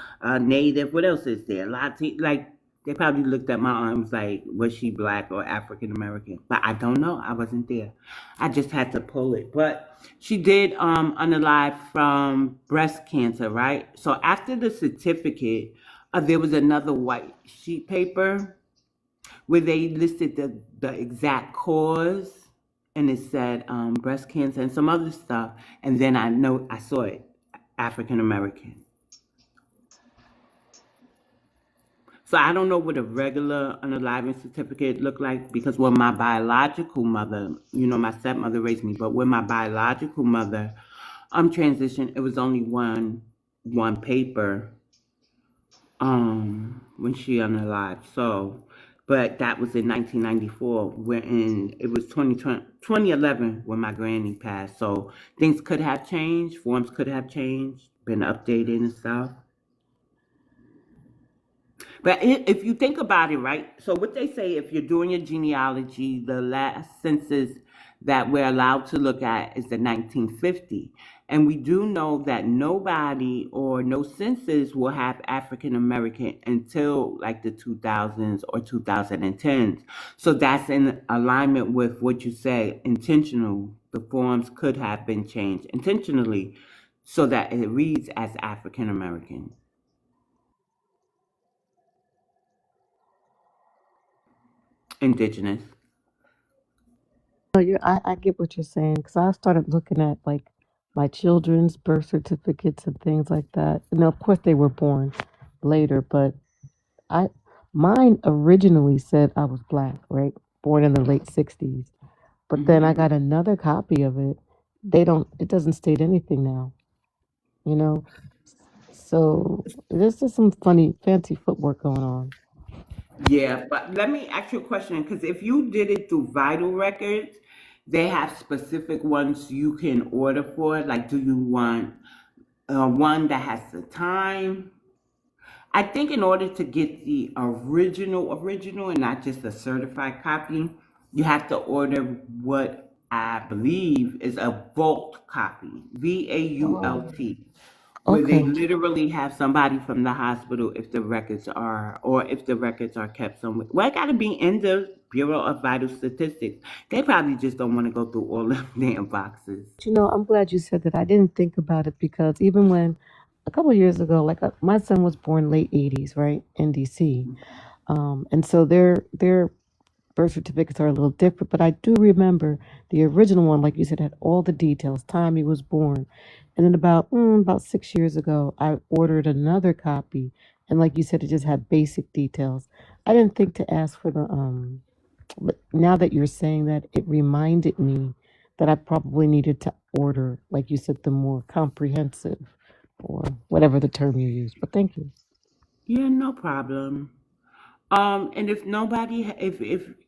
native. What else is there? Latin, like, they probably looked at my arms like, was she black or African American? But I don't know. I wasn't there. I just had to pull it. But she did unalive from breast cancer, right? So after the certificate, there was another white sheet paper where they listed the exact cause, and it said breast cancer and some other stuff. And then I saw it, African American. So I don't know what a regular unaliving certificate looked like because when my biological mother, my stepmother raised me, but when my biological mother transitioned, it was only one paper when she unalived. So, but that was in 1994 when it was 2011 when my granny passed. So things could have changed, forms could have changed, been updated and stuff. But if you think about it, right? So what they say, if you're doing your genealogy, the last census that we're allowed to look at is the 1950. And we do know that nobody or no census will have African American until like the 2000s or 2010s. So that's in alignment with what you say, intentional. The forms could have been changed intentionally so that it reads as African American. Indigenous. No, I get what you're saying because I started looking at like my children's birth certificates and things like that. And of course, they were born later, but I mine originally said I was black, right? Born in the late 60s. But then I got another copy of it. It doesn't state anything now, you know? So there's just some funny, fancy footwork going on. Yeah, but let me ask you a question because if you did it through Vital Records, they have specific ones you can order for. Like, do you want one that has the time? I think in order to get the original, and not just a certified copy, you have to order what I believe is a vault copy, Oh, VAULT, where they okay. literally have somebody from the hospital if the records are kept somewhere. Well, it got to be in the Bureau of Vital Statistics. They probably just don't want to go through all of damn boxes. I'm glad you said that. I didn't think about it because even when a couple of years ago, like my son was born late 80s, right, in DC. And so their birth certificates are a little different, but I do remember the original one, like you said, had all the details, time he was born. And then about 6 years ago, I ordered another copy, and like you said, it just had basic details. I didn't think to ask for the but now that you're saying that, it reminded me that I probably needed to order, like you said, the more comprehensive or whatever the term you use. But thank you. Yeah, no problem. And if nobody, if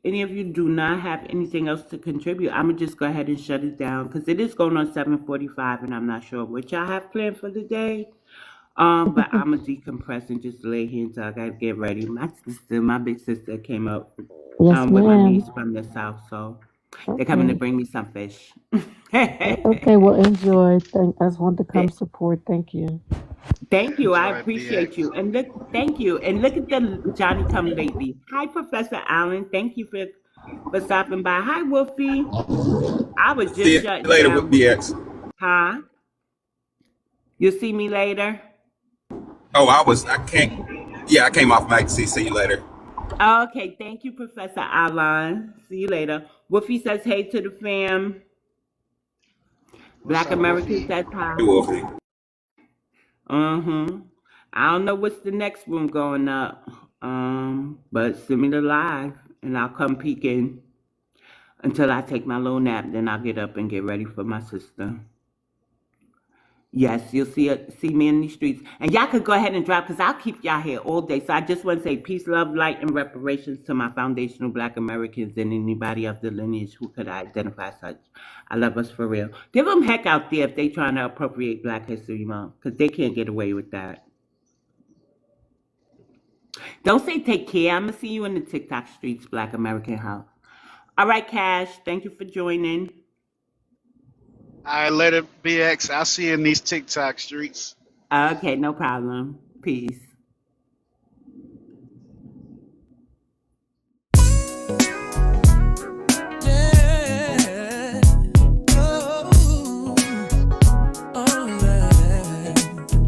any of you do not have anything else to contribute, I'm gonna just go ahead and shut it down because it is going on 7:45, and I'm not sure what y'all have planned for the day. But I'm gonna decompress and just lay here until I gotta get ready. My big sister, came up Yes, with my niece ma'am. from the south, so they're coming to Okay. bring me some fish. Okay. Well, enjoy. I just wanted to come support. Thank you. Thank you. I Enjoy appreciate BX. you. And look, thank you. And look at the Johnny come lately. Hi, Professor Allen. Thank you for stopping by. Hi, Wolfie. I was See just you shutting later with down. BX. Huh? You'll see me later. Oh, I can't. Yeah, I came off mic. See you later. Okay, thank you, Professor Allen. See you later. Wolfie says hey to the fam. What's Black up, American Wolfie? says hi. Hey, Wolfie. Uh-huh. I don't know what's the next room going up. But send me the live and I'll come peek in until I take my little nap. Then I'll get up and get ready for my sister. Yes, you'll see me in these streets. And y'all could go ahead and drop because I'll keep y'all here all day. So I just want to say peace, love, light, and reparations to my foundational Black Americans and anybody of the lineage who could identify such. I love us for real. Give them heck out there if they trying to appropriate Black History Month because they can't get away with that. Don't say take care. I'm going to see you in the TikTok streets, Black American House. All right, Cash. Thank you for joining. All right, later, BX. I'll see you in these TikTok streets. Okay, no problem. Peace.